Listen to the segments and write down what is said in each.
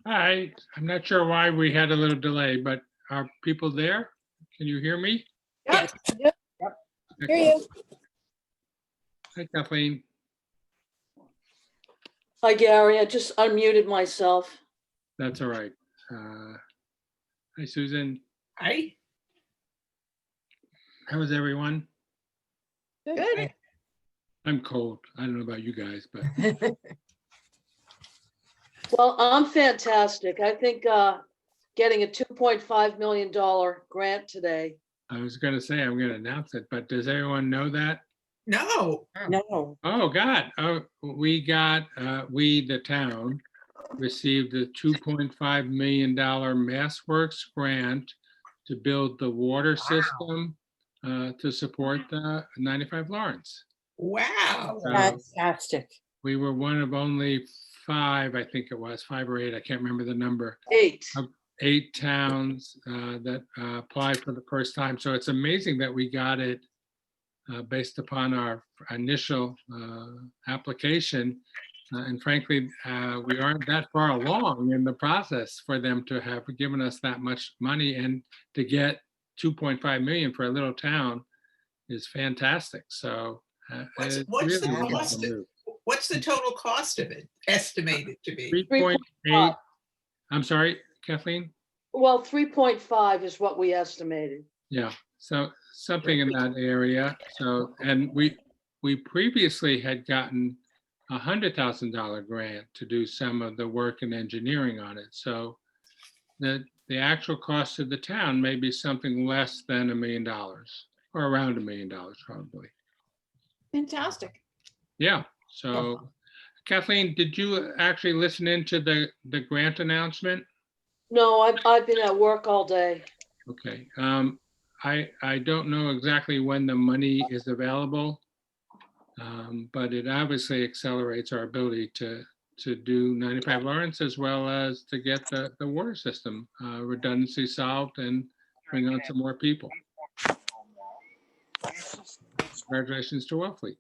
Hi, I'm not sure why we had a little delay, but are people there? Can you hear me? Yes. Hear you. Hi, Kathleen. Hi, Gary. I just unmuted myself. That's all right. Hi, Susan. Hi. How is everyone? Good. I'm cold. I don't know about you guys, but Well, I'm fantastic. I think getting a $2.5 million grant today. I was going to say I'm going to announce it, but does everyone know that? No. No. Oh, God. Oh, we, the town, received a $2.5 million MassWorks grant to build the water system to support the 95 Lawrence. Wow. Fantastic. We were one of only five, I think it was, 5 or 8, I can't remember the number, 8. 8 towns that applied for the first time. So it's amazing that we got it based upon our initial application. And frankly, we aren't that far along in the process for them to have given us that much money, and to get 2.5 million for a little town is fantastic. So What's it's the really a cost wonderful move. What's the total cost of it estimated to be? 3.8. I'm sorry, Kathleen? Well, 3.5 is what we estimated. Yeah, so something in that area. So, and we previously had gotten $100,000 grant to do some of the work and engineering on it. So the actual cost of the town may be something less than $1 million, or around $1 million probably. Fantastic. Yeah, so Kathleen, did you actually listen into the grant announcement? No, I've been at work all day. Okay, I don't know exactly when the money is available, but it obviously accelerates our ability to do 95 Lawrence, as well as to get the water system redundancy solved and bring on some more people. Congratulations to Wellfleet.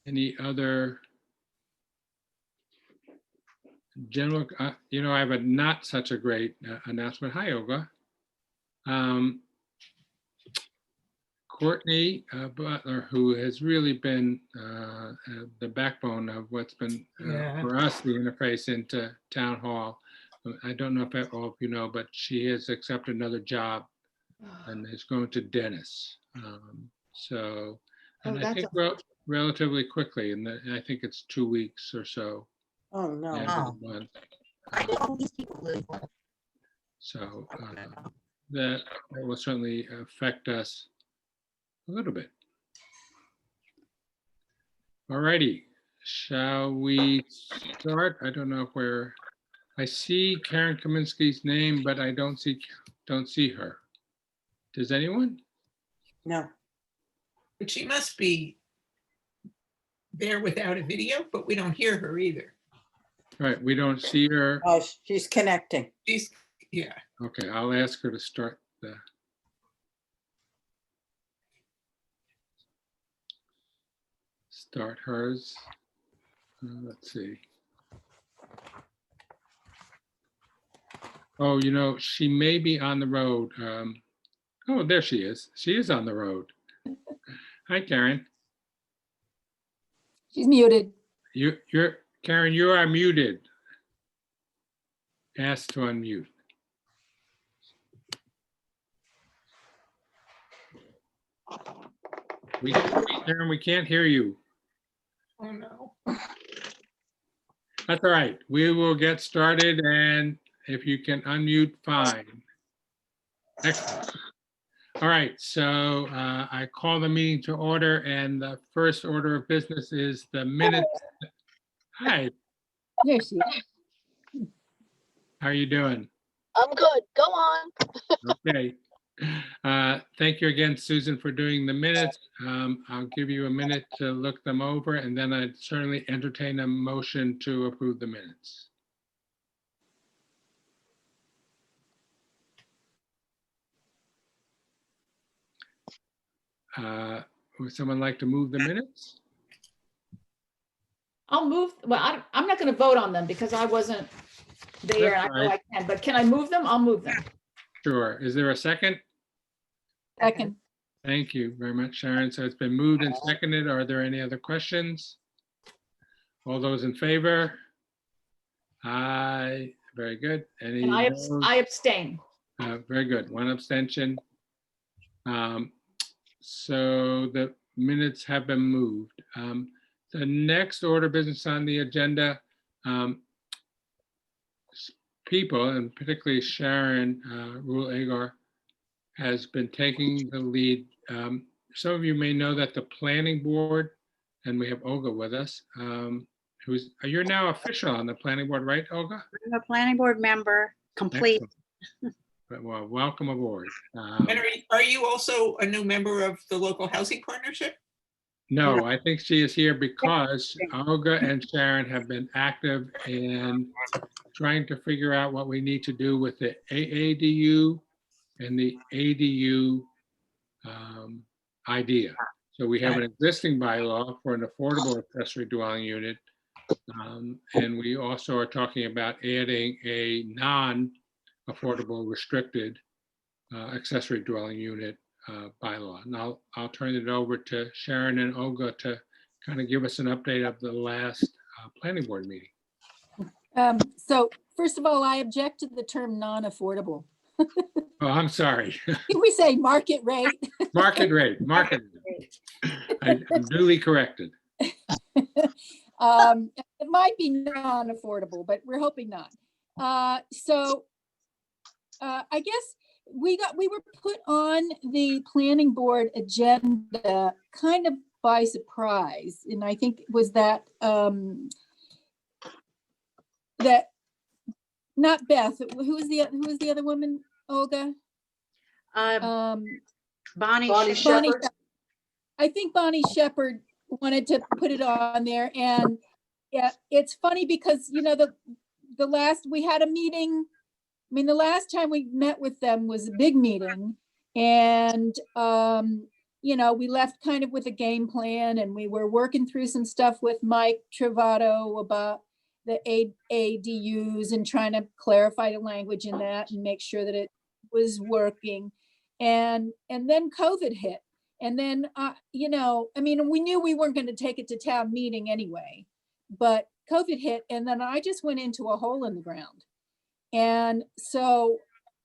Any other general, I have a not such a great announcement. Hi, Olga. Courtney Butler, who has really been the backbone of what's been for us the interface into town hall. I don't know if all of you know, but she has accepted another job and is going to Dennis. So, and I think relatively quickly, and I think it's 2 weeks or so. Oh, no. End of the month. I know all these people live well. So that will certainly affect us a little bit. All righty, shall we start? I don't know if I see Karen Kaminsky's name, but I don't see her. Does anyone? No. But she must be there without a video, but we don't hear her either. All right, we don't see her. Oh, she's connecting. Yeah. Okay, I'll ask her to start hers. Let's see. Oh, she may be on the road. Oh, there she is. She is on the road. Hi, Karen. She's muted. Karen, you are muted. Ask to unmute. Karen, we can't hear you. Oh, no. That's all right. We will get started, and if you can unmute, fine. Excellent. All right, so I call the meeting to order, and the first order of business is the minutes. Hi, There she is. how are you doing? I'm good. Go on. Okay. Thank you again, Susan, for doing the minutes. I'll give you a minute to look them over, and then I'd certainly entertain a motion to approve the minutes. Would someone like to move the minutes? I'll move, well, I'm not gonna vote on them because I wasn't there. That's And I know right. I can, but can I move them? I'll move them. Sure. Is there a second? Second. Thank you very much, Sharon. So it's been moved and seconded. Are there any other questions? All those in favor? Aye, very good. Any And opposed? I abstain. Very good. One abstention. So the minutes have been moved. The next order of business on the agenda, people, and particularly Sharon Rule Agar, has been taking the lead. Some of you may know that the planning board, and we have Olga with us, you're now official on the planning board, right, Olga? I'm a planning board member, complete. Excellent. Well, welcome aboard. And are you also a new member of the local housing partnership? No, I think she is here because Olga and Sharon have been active in trying to figure out what we need to do with the AADU and the ADU idea. So we have an existing bylaw for an affordable accessory dwelling unit. And we also are talking about adding a non-affordable restricted accessory dwelling unit bylaw. Now I'll turn it over to Sharon and Olga to kind of give us an update of the last planning board meeting. So first of all, I object to the term non-affordable. Oh, I'm sorry. Can we say market rate? Market rate. I'm duly corrected. It might be non-affordable, but we're hoping not. I guess we were put on the planning board agenda kind of by surprise. And I think it was that, not Beth, who was the other woman, Olga? Bonnie, Bonnie Shepherd. Shepherd. I think Bonnie Shepherd wanted to put it on there, and yeah, it's funny because, you know, the last, we had a meeting, I mean, the last time we met with them was a big meeting, and, you know, we left kind of with a game plan, and we were working through some stuff with Mike Travato about the ADUs and trying to clarify the language in that and make sure that it was working. And then COVID hit. And then, you know, I mean, we knew we weren't going to take it to town meeting anyway, but COVID hit. And then I just went into a hole in the ground. And so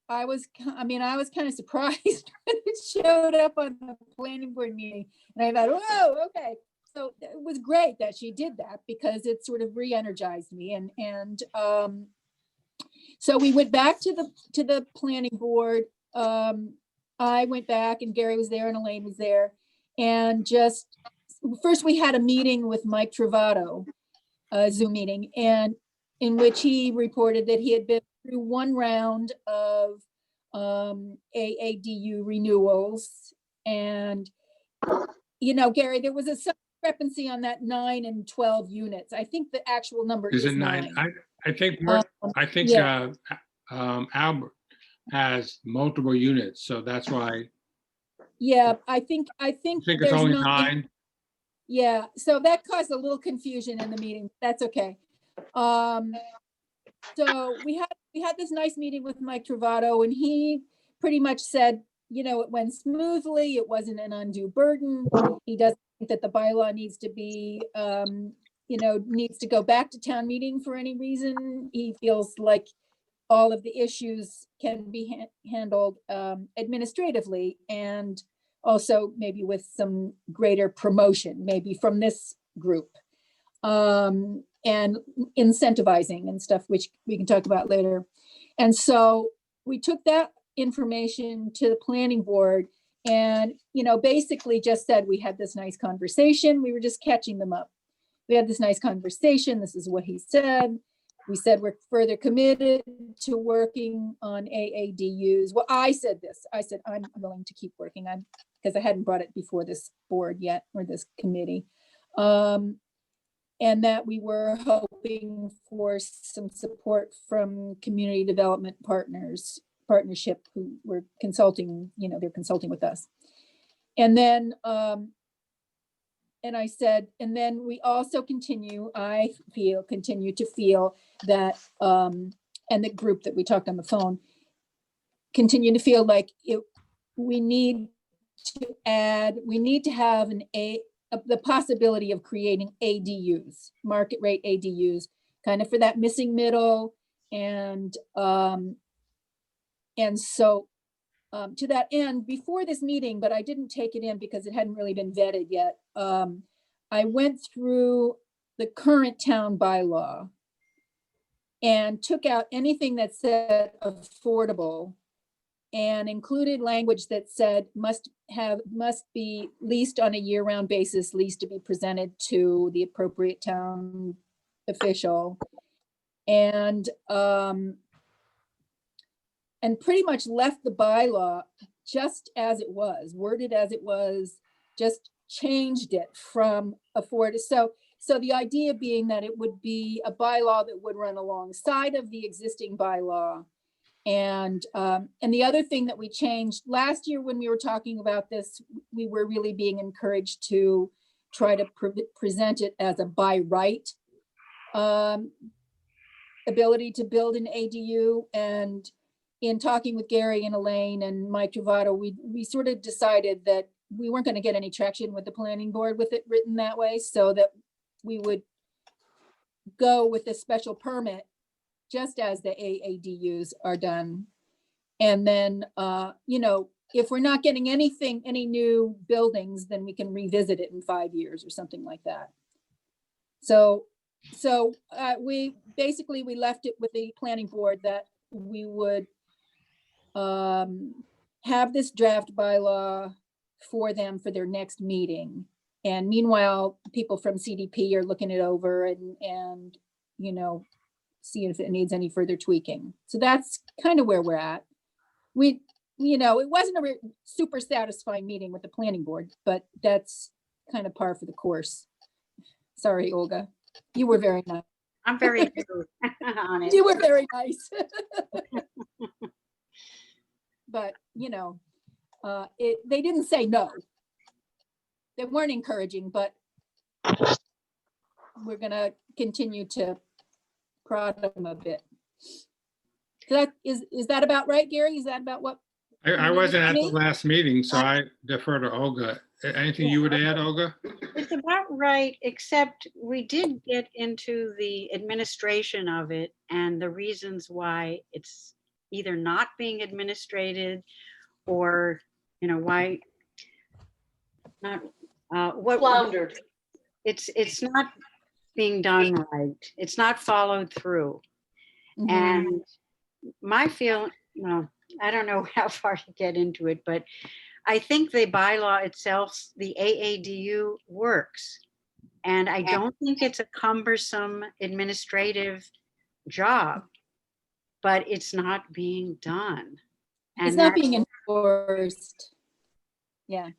I was kind of surprised when it showed up on the planning board meeting. And I thought, whoa, okay. So it was great that she did that because it sort of re-energized me. And so we went back to the planning board. I went back and Gary was there and Elaine was there. And just first we had a meeting with Mike Travato, a Zoom meeting, and in which he reported that he had been through one round of AADU renewals. And, you know, Gary, there was a discrepancy on that 9 and 12 units. I think the actual number Is is it 9? 9. I think yeah. Albert has multiple units, so that's why Yeah, I think I think it's there's only 9. 9. Yeah, so that caused a little confusion in the meeting. That's okay. So we had this nice meeting with Mike Travato, and he pretty much said, you know, it went smoothly. It wasn't an undue burden. He doesn't think that the bylaw needs to be, you know, needs to go back to town meeting for any reason. He feels like all of the issues can be handled administratively, and also maybe with some greater promotion, maybe from this group, and incentivizing and stuff, which we can talk about later. And so we took that information to the planning board and, you know, basically just said, we had this nice conversation. We were just catching them up. We had this nice conversation. This is what he said. We said we're further committed to working on AADUs. Well, I said this. I said I'm willing to keep working on, because I hadn't brought it before this board yet, or this committee. And that we were hoping for some support from community development partnership who were consulting, you know, they're consulting with us. And then and I said, and then we also continue to feel that, and the group that we talked on the phone, continue to feel like we need to have the possibility of creating ADUs, market rate ADUs, kind of for that missing middle. And so to that end, before this meeting, but I didn't take it in because it hadn't really been vetted yet. I went through the current town bylaw and took out anything that said affordable and included language that said must be leased on a year-round basis, leased to be presented to the appropriate town official. And pretty much left the bylaw just as it was, worded as it was, just changed it from afford. So the idea being that it would be a bylaw that would run alongside of the existing bylaw. And the other thing that we changed last year when we were talking about this, we were really being encouraged to try to present it as a by right ability to build an ADU. And in talking with Gary and Elaine and Mike Travato, we sort of decided that we weren't going to get any traction with the planning board with it written that way, so that we would go with a special permit just as the AADUs are done. And then, if we're not getting any new buildings, then we can revisit it in 5 years or something like that. So we left it with the planning board that we would have this draft bylaw for them for their next meeting. And meanwhile, people from CDP are looking it over and seeing if it needs any further tweaking. So that's kind of where we're at. It wasn't a super satisfying meeting with the planning board, but that's kind of par for the course. Sorry, Olga. You were very nice. I'm very good on it. You were very nice. But, they didn't say no. They weren't encouraging, but we're going to continue to prod them a bit. So is that about right, Gary? Is that about what? I wasn't at the Me? last meeting, so I defer to Olga. Anything you would add, Olga? It's about right, except we did get into the administration of it and the reasons why it's either not being administrated or, why not, what Floundered. it's not being done right. It's not followed through. Mhm. And my feeling, well, I don't know how far to get into it, but I think the bylaw itself, the AADU works. And I don't think it's a cumbersome administrative job, but it's not being done. It's And not that's- being enforced. Yeah.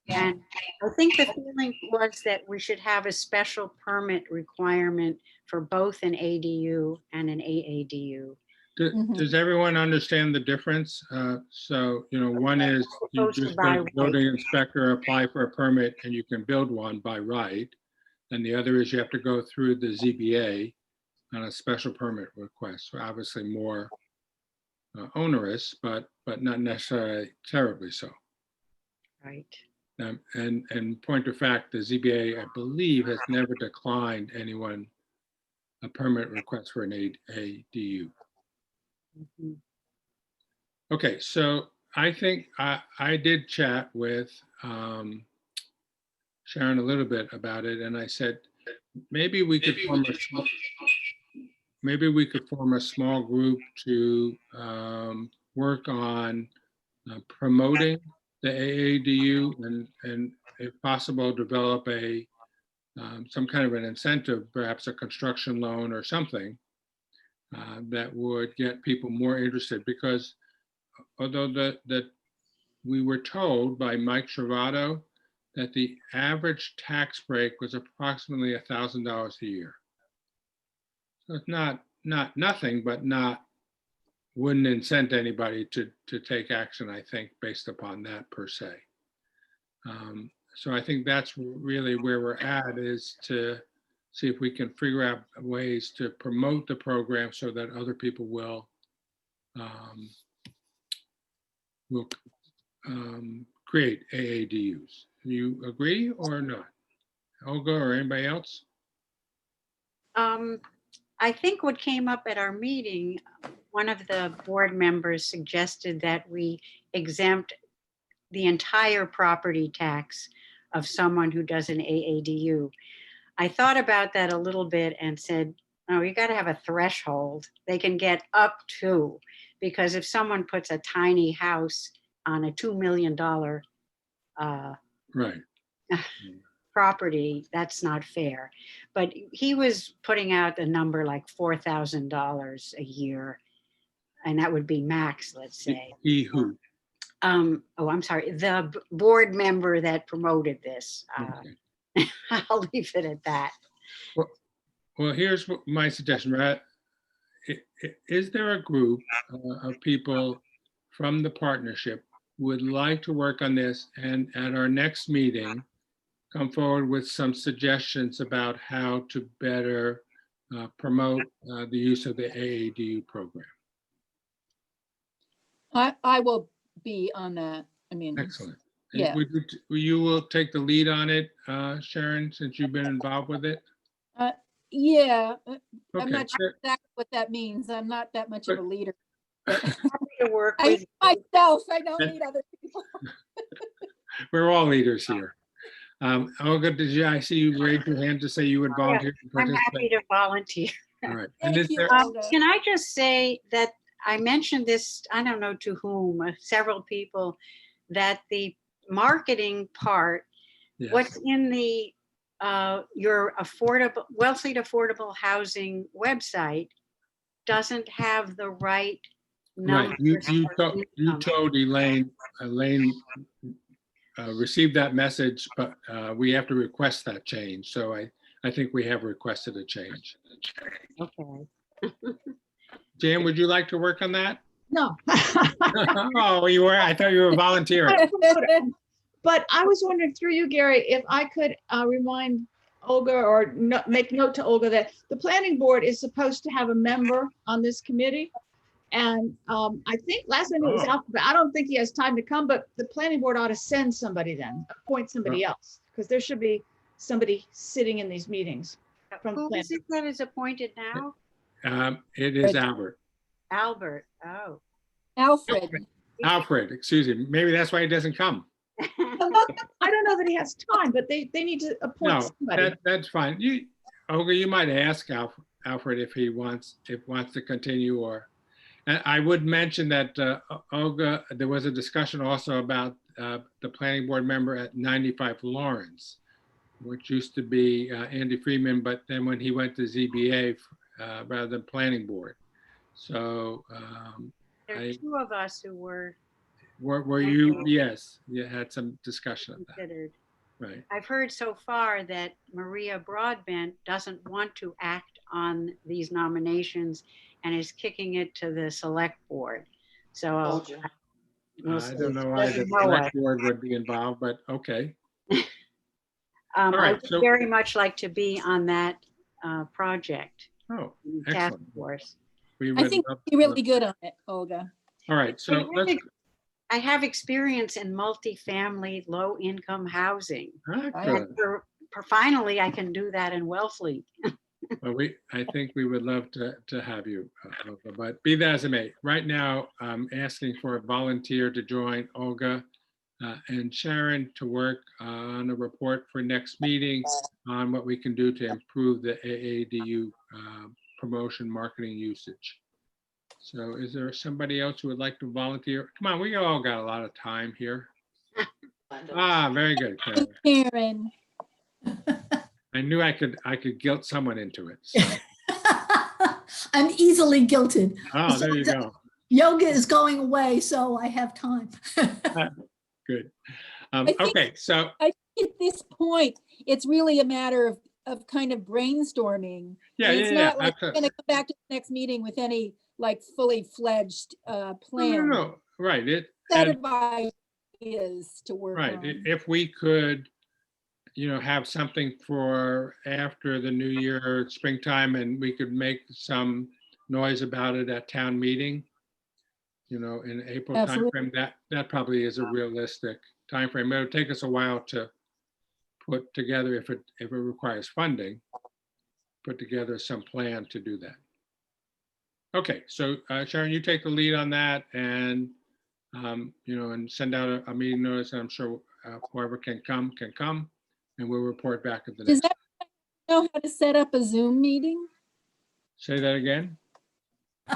And I think the feeling was that we should have a special permit requirement for both an ADU and an AADU. Mhm. Does everyone understand the difference? So, one is you Opposed to just by go to the right. building inspector, apply for a permit, and you can build one by right. And the other is you have to go through the ZBA on a special permit request. So obviously more onerous, but not necessarily terribly so. Right. And point of fact, the ZBA, I believe, has never declined anyone a permit request for an ADU. Mhm. Okay, so I think I did chat with Sharon a little bit about it, and I said, maybe we could form a small group to work on promoting the AADU and if possible, develop some kind of an incentive, perhaps a construction loan or something that would get people more interested, because although that we were told by Mike Travato that the average tax break was approximately $1,000 a year. So it's not nothing, but wouldn't incent anybody to take action, I think, based upon that per se. So I think that's really where we're at, is to see if we can figure out ways to promote the program so that other people will will create AADUs. You agree or not? Olga or anybody else? I think what came up at our meeting, one of the board members suggested that we exempt the entire property tax of someone who does an AADU. I thought about that a little bit and said, no, you got to have a threshold. They can get up to, because if someone puts a tiny house on a $2 million Right. property, that's not fair. But he was putting out a number like $4,000 a year, and that would be max, let's say. He who. Oh, I'm sorry, the board member that promoted this. Okay. I'll leave it at that. Well, here's my suggestion, right? Is there a group of people from the partnership who would like to work on this, and at our next meeting, come forward with some suggestions about how to better promote the use of the AADU program? I will be on that. I mean, Excellent. Yeah. You will take the lead on it, Sharon, since you've been involved with it? yeah, I'm Okay, not sure exactly what that means. I'm not that much of a leader. To work I with, myself, I don't need other people. we're all leaders here. Olga, I see you raise your hand to say you would volunteer to I'm happy participate? to volunteer. All right. And Thank is you, there, Olga. Can I just say that I mentioned this, I don't know to whom, several people, that the marketing part, yes. what's in the your affordable, Wellfleet Affordable Housing website doesn't have the right Right, numbers. you for income. told Elaine received that message, but we have to request that change. So I think we have requested a change. Okay. Jan, would you like to work on that? No. Oh, you were, I thought you were volunteering. But I was wondering through you, Gary, if I could remind Olga or make note to Olga that the planning board is supposed to have a member on this committee. And I think last time it was Oh. Alpha, but I don't think he has time to come, but the planning board ought to send somebody then, appoint somebody else, because there should be somebody sitting in these meetings. From Who planning. is it that is appointed now? It is Albert. Albert, oh. Alfred, Alfred, excuse me. Maybe that's why he doesn't come. I don't know that he has time, but they need to appoint No, somebody. that's fine. Olga, you might ask Alfred if he wants to continue, or, and I would mention that Olga, there was a discussion also about the planning board member at 95 Lawrence, which used to be Andy Freeman, but then when he went to ZBA rather than planning board. So There are two of us who were were you, yes, you had some discussion of that, considered. right? I've heard so far that Maria Broadbent doesn't want to act on these nominations and is kicking it to the select board. So Told you. we'll I see. don't know why the Doesn't know select it. board would be involved, but okay. I right, would so- very much like to be on that project, Oh, task excellent. force. We I would think love you're to- really good on it, Olga. All right, so let's, I have experience in multifamily, low-income housing. good. And finally, I can do that in Wellfleet. Well, I think we would love to have you, Olga, but be that as it may, right now, I'm asking for a volunteer to join Olga and Sharon to work on a report for next meeting on what we can do to improve the AADU promotion marketing usage. So is there somebody else who would like to volunteer? Come on, we all got a lot of time here. Ah, very good, Karen. Karen, I knew I could guilt someone into it. So. I'm easily guilted. Oh, there you go. Yoga is going away, so I have time. Good. think- Okay, so, at this point, it's really a matter of kind of brainstorming. yeah, It's yeah, not like we're absolutely. gonna come back to the next meeting with any like fully fledged plan. No, right, Set and- of ideas to work right, on. if we could have something for after the new year, springtime, and we could make some noise about it at town meeting. In April Absolutely. timeframe, that probably is a realistic timeframe. It'll take us a while to put together, if it requires funding, put together some plan to do that. Okay, so Sharon, you take the lead on that and, and send out a meeting notice. And I'm sure whoever can come, and we'll report back at the Does next. that know how to set up a Zoom meeting? Say that again?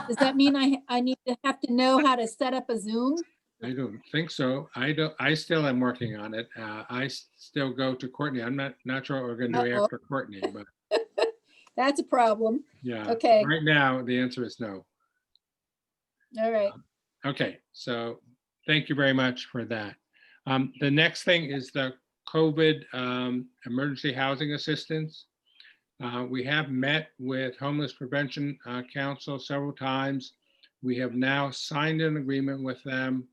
Does that mean I need to have to know how to set up a Zoom? I don't think so. I still am working on it. I still go to Courtney. I'm not sure what we're gonna do Uh-oh. after Courtney, but That's a problem. yeah. Okay. Right now, the answer is no. All right. Okay, so thank you very much for that. The next thing is the COVID emergency housing assistance. We have met with Homeless Prevention Council several times. We have now signed an agreement with them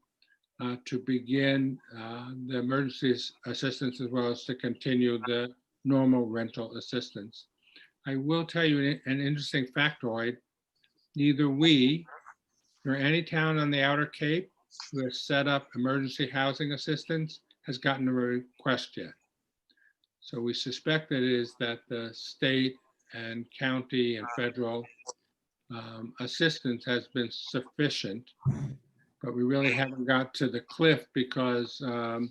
to begin the emergency assistance, as well as to continue the normal rental assistance. I will tell you an interesting factoid. Neither we nor any town on the Outer Cape who has set up emergency housing assistance has gotten a request yet. So we suspect it is that the state and county and federal assistance has been sufficient, but we really haven't got to the cliff because the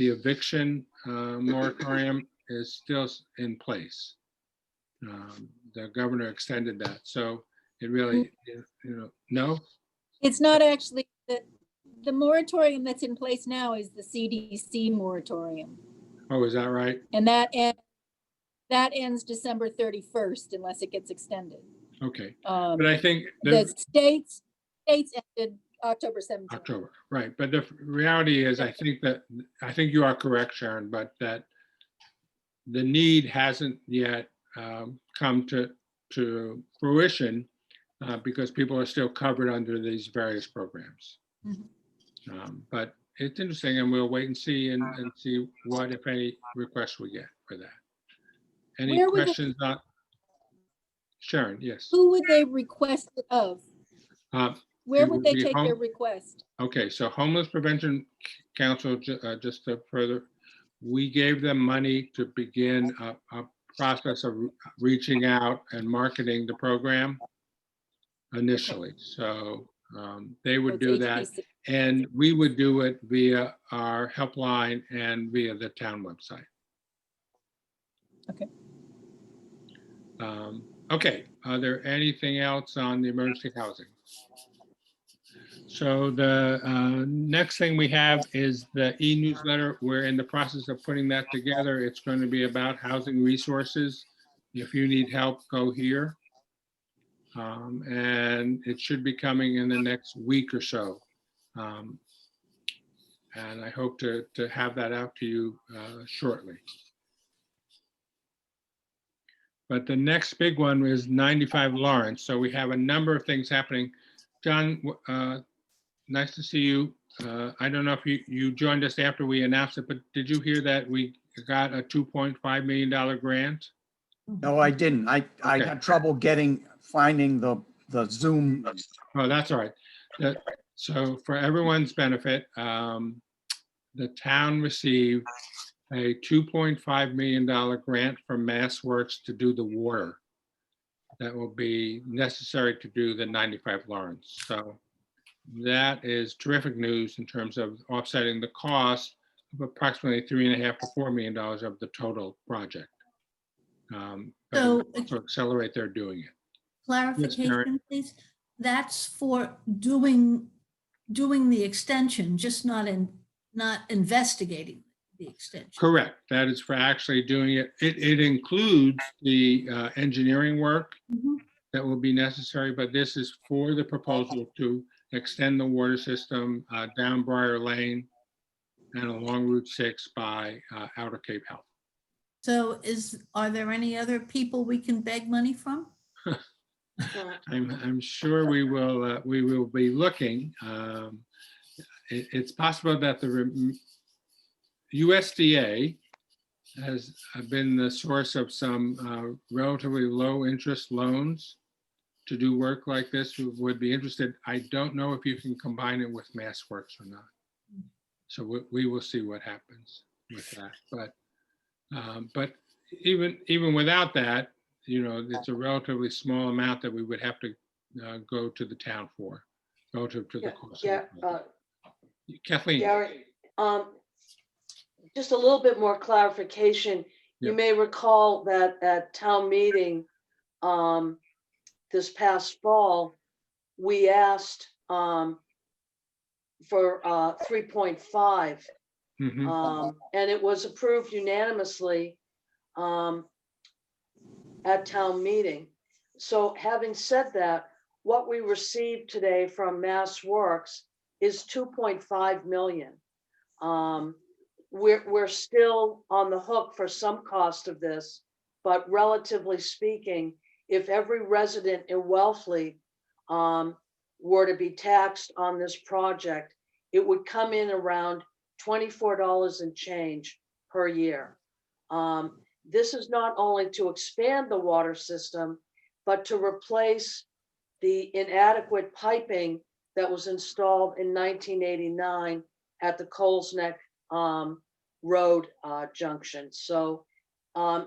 eviction moratorium is still in place. The governor extended that, so it really, no. It's not actually, the moratorium that's in place now is the CDC moratorium. Oh, is that right? And that ends December 31st unless it gets extended. Okay, Um, but I think The states ended October 17th. October, right? But the reality is, I think you are correct, Sharon, but that the need hasn't yet come to fruition because people are still covered under these various programs. But it's interesting, and we'll wait and see and see what, if any, requests we get for that. Any Where would it- questions on Sharon? Yes. Who would they request it of? Where it would would they be take their request? Okay, so Homeless Prevention Council, just to further, we gave them money to begin a process of reaching out and marketing the program initially. So they would do that, HPC. and we would do it via our helpline and via the town website. Okay. Okay, are there anything else on the emergency housing? So the next thing we have is the e-newsletter. We're in the process of putting that together. It's going to be about housing resources. If you need help, go here. And it should be coming in the next week or so. And I hope to have that out to you shortly. But the next big one is 95 Lawrence. So we have a number of things happening. John, nice to see you. I don't know if you joined us after we announced it, but did you hear that we got a $2.5 million grant? No, I didn't. I Okay. had trouble finding the Zoom. Oh, that's all right. So for everyone's benefit, the town received a $2.5 million grant from MassWorks to do the water that will be necessary to do the 95 Lawrence. So that is terrific news in terms of offsetting the cost of approximately $3.5 to $4 million of the total project. But So to accelerate their doing it. clarification, please. That's for doing the extension, just not investigating the extension. Correct. That is for actually doing it. It includes the engineering work Mhm. that will be necessary, but this is for the proposal to extend the water system down Briar Lane and along Route 6 by Outer Cape Health. So are there any other people we can beg money from? I'm sure we will be looking. It's possible that the USDA has been the source of some relatively low interest loans to do work like this who would be interested. I don't know if you can combine it with MassWorks or not. So we will see what happens with that. But even without that, you know, it's a relatively small amount that we would have to go to the town for relative to the cost. of Yeah, the project. Kathleen, Gary, just a little bit more clarification. You Yep. may recall that at town meeting, this past fall, we asked, for, 3.5. mhm, And it was approved unanimously, at town meeting. So having said that, what we received today from Mass Works is 2.5 million. We're still on the hook for some cost of this, but relatively speaking, if every resident in Wellfleet were to be taxed on this project, it would come in around $24 and change per year. This is not only to expand the water system, but to replace the inadequate piping that was installed in 1989 at the Coles Neck Road junction. So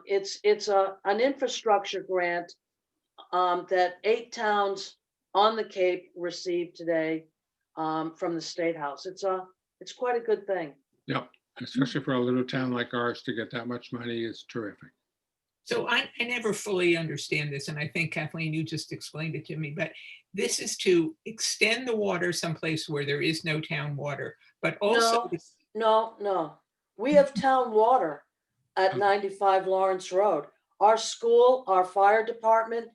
it's an infrastructure grant that 8 towns on the Cape received today from the State House. It's quite a good thing. yep, especially for a little town like ours to get that much money is terrific. So I never fully understand this, and I think Kathleen, you just explained it to me, but this is to extend the water someplace where there is no town water, but also. No. We have town water at 95 Lawrence Road. Our school, our fire department,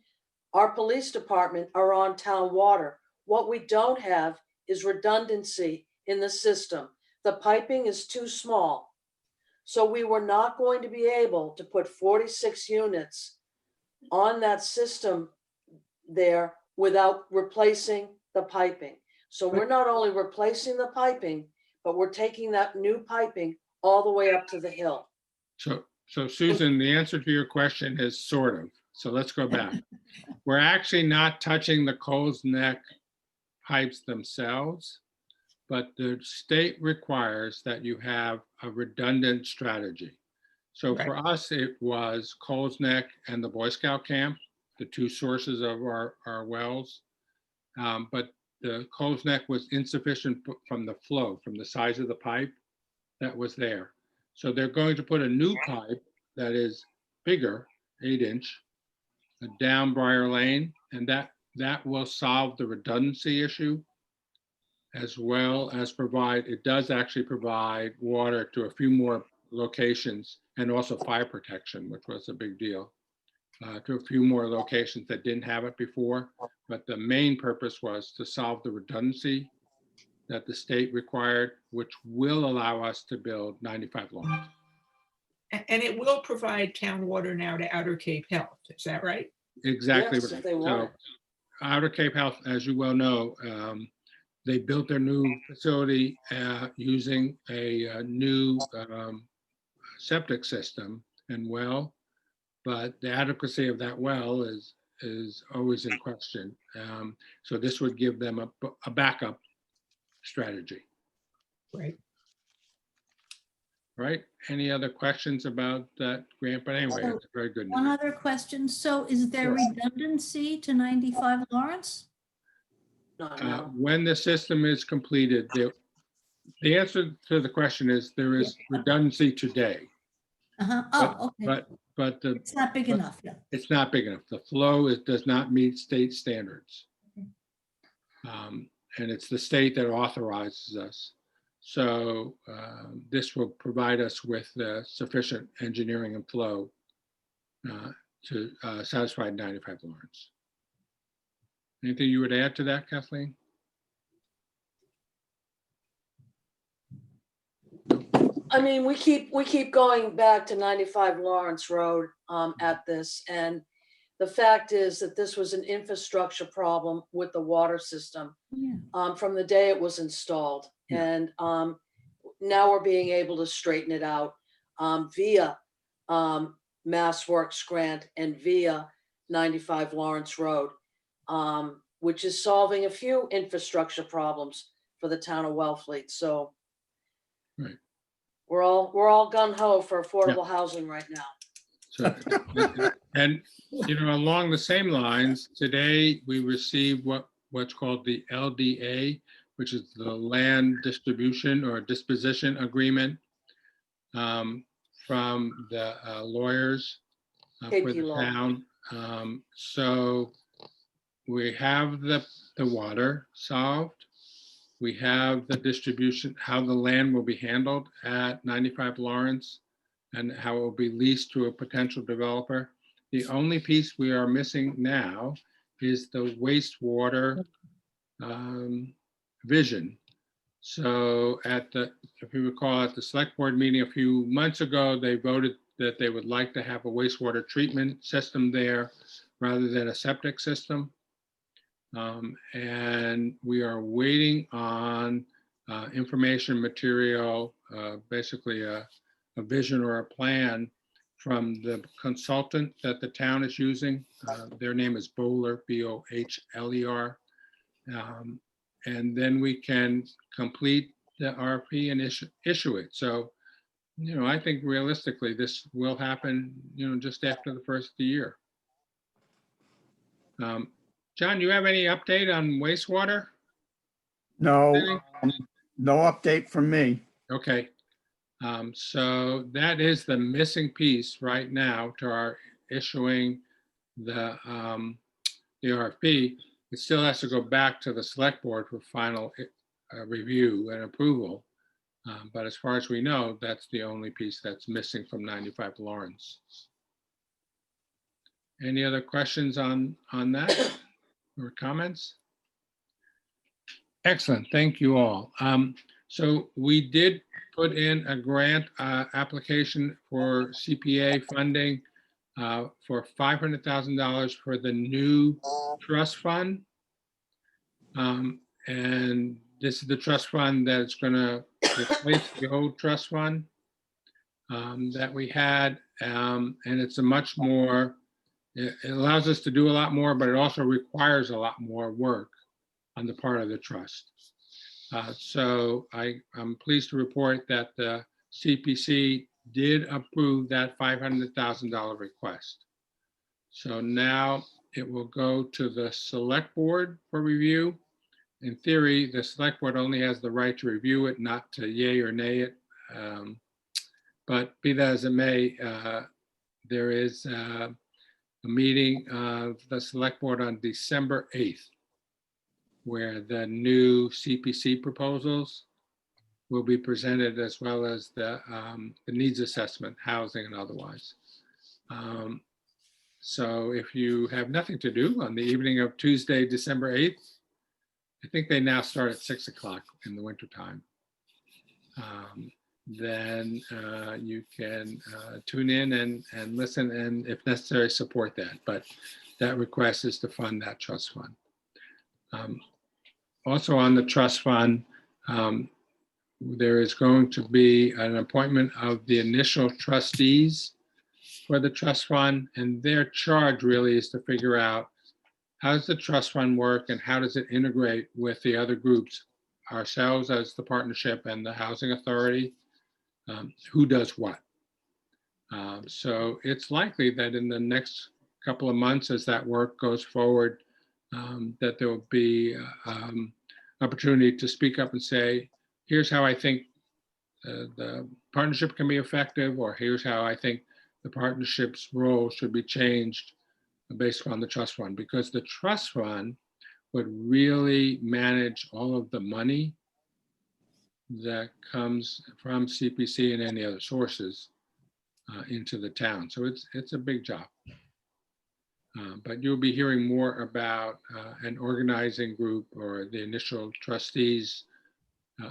our police department are on town water. What we don't have is redundancy in the system. The piping is too small. So we were not going to be able to put 46 units on that system there without replacing the piping. So we're not only replacing the piping, but we're taking that new piping all the way up to the hill. So Susan, the answer to your question is sort of. So let's go back. We're actually not touching the Coles Neck pipes themselves, but the state requires that you have a redundant strategy. So Right. for us, it was Coles Neck and the Boy Scout camp, the 2 sources of our wells. But the Coles Neck was insufficient from the flow, from the size of the pipe that was there. So they're going to put a new pipe that is bigger, 8-inch, down Briar Lane, and that will solve the redundancy issue, as well as it does actually provide water to a few more locations, and also fire protection, which was a big deal, to a few more locations that didn't have it before. But the main purpose was to solve the redundancy that the state required, which will allow us to build 95 Lawrence. And it will provide town water now to Outer Cape Health, is that right? Exactly. Yes, if right. they want So Outer Cape Health, as you well know, they built their new facility using a new septic system and well, but the adequacy of that well is always in question. So this would give them a backup strategy. Right. Right? Any other questions about that grant? But anyway, So, it's very good One news. other question. So is there Sure. redundancy to 95 Lawrence? No. When the system is completed, the answer to the question is there is redundancy today, Uh-huh. Oh, okay. but It's not big enough, yeah. it's not big enough. The flow does not meet state standards. And it's the state that authorizes us. So this will provide us with sufficient engineering and flow to satisfy 95 Lawrence. Anything you would add to that, Kathleen? I mean, we keep going back to 95 Lawrence Road at this, and the fact is that this was an infrastructure problem with the water system Yeah. from the day it was installed. Yeah. And now we're being able to straighten it out via Mass Works grant and via 95 Lawrence Road, which is solving a few infrastructure problems for the town of Wellfleet. So Right. we're all gung ho for affordable housing right now. So, and, you know, along the same lines, today we received what's called the LDA, which is the Land Distribution or Disposition Agreement from the lawyers for KP the Law. town. So we have the water solved. We have the distribution, how the land will be handled at 95 Lawrence and how it will be leased to a potential developer. The only piece we are missing now is the wastewater vision. So if you recall, at the select board meeting a few months ago, they voted that they would like to have a wastewater treatment system there rather than a septic system. And we are waiting on information material, basically a vision or a plan from the consultant that the town is using. Their name is Bohler, Bohler. And then we can complete the RFP and issue it. So, you know, I think realistically, this will happen, you know, just after the first of the year. John, you have any update on wastewater? No, no update from me. Okay. So that is the missing piece right now to our issuing the RFP. It still has to go back to the select board for final review and approval. But as far as we know, that's the only piece that's missing from 95 Lawrence. Any other questions on that or comments? Excellent, thank you all. So we did put in a grant application for CPA funding for $500,000 for the new trust fund. And this is the trust fund that's going to replace the old trust fund that we had. And it's a much more, it allows us to do a lot more, but it also requires a lot more work on the part of the trust. So I'm pleased to report that the CPC did approve that $500,000 request. So now it will go to the select board for review. In theory, the select board only has the right to review it, not to yay or nay it. But be that as it may, there is a meeting of the select board on December 8th, where the new CPC proposals will be presented, as well as the needs assessment, housing and otherwise. So if you have nothing to do on the evening of Tuesday, December 8th, I think they now start at 6 o'clock in the wintertime. Then you can tune in and listen, and if necessary, support that. But that request is to fund that trust fund. Also on the trust fund, there is going to be an appointment of the initial trustees for the trust fund, and their charge really is to figure out how does the trust fund work and how does it integrate with the other groups, ourselves as the partnership and the housing authority, who does what. So it's likely that in the next couple of months, as that work goes forward, that there will be opportunity to speak up and say, here's how I think the partnership can be effective, or here's how I think the partnership's role should be changed based on the trust fund, because the trust fund would really manage all of the money that comes from CPC and any other sources into the town. So it's a big job. But you'll be hearing more about an organizing group or the initial trustees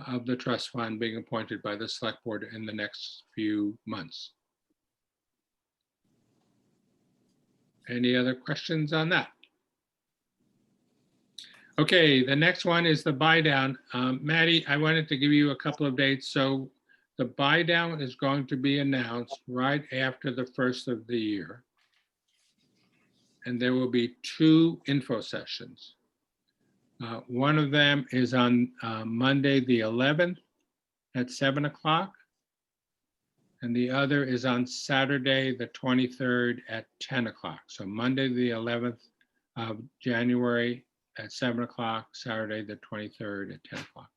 of the trust fund being appointed by the select board in the next few months. Any other questions on that? Okay, the next one is the buy down. Maddie, I wanted to give you a couple of dates. So The buy down is going to be announced right after the first of the year. And there will be 2 info sessions. One of them is on Monday, the 11th at 7 o'clock. And the other is on Saturday, the 23rd at 10 o'clock. So Monday, the 11th of January at 7 o'clock, Saturday, the 23rd at 10 o'clock.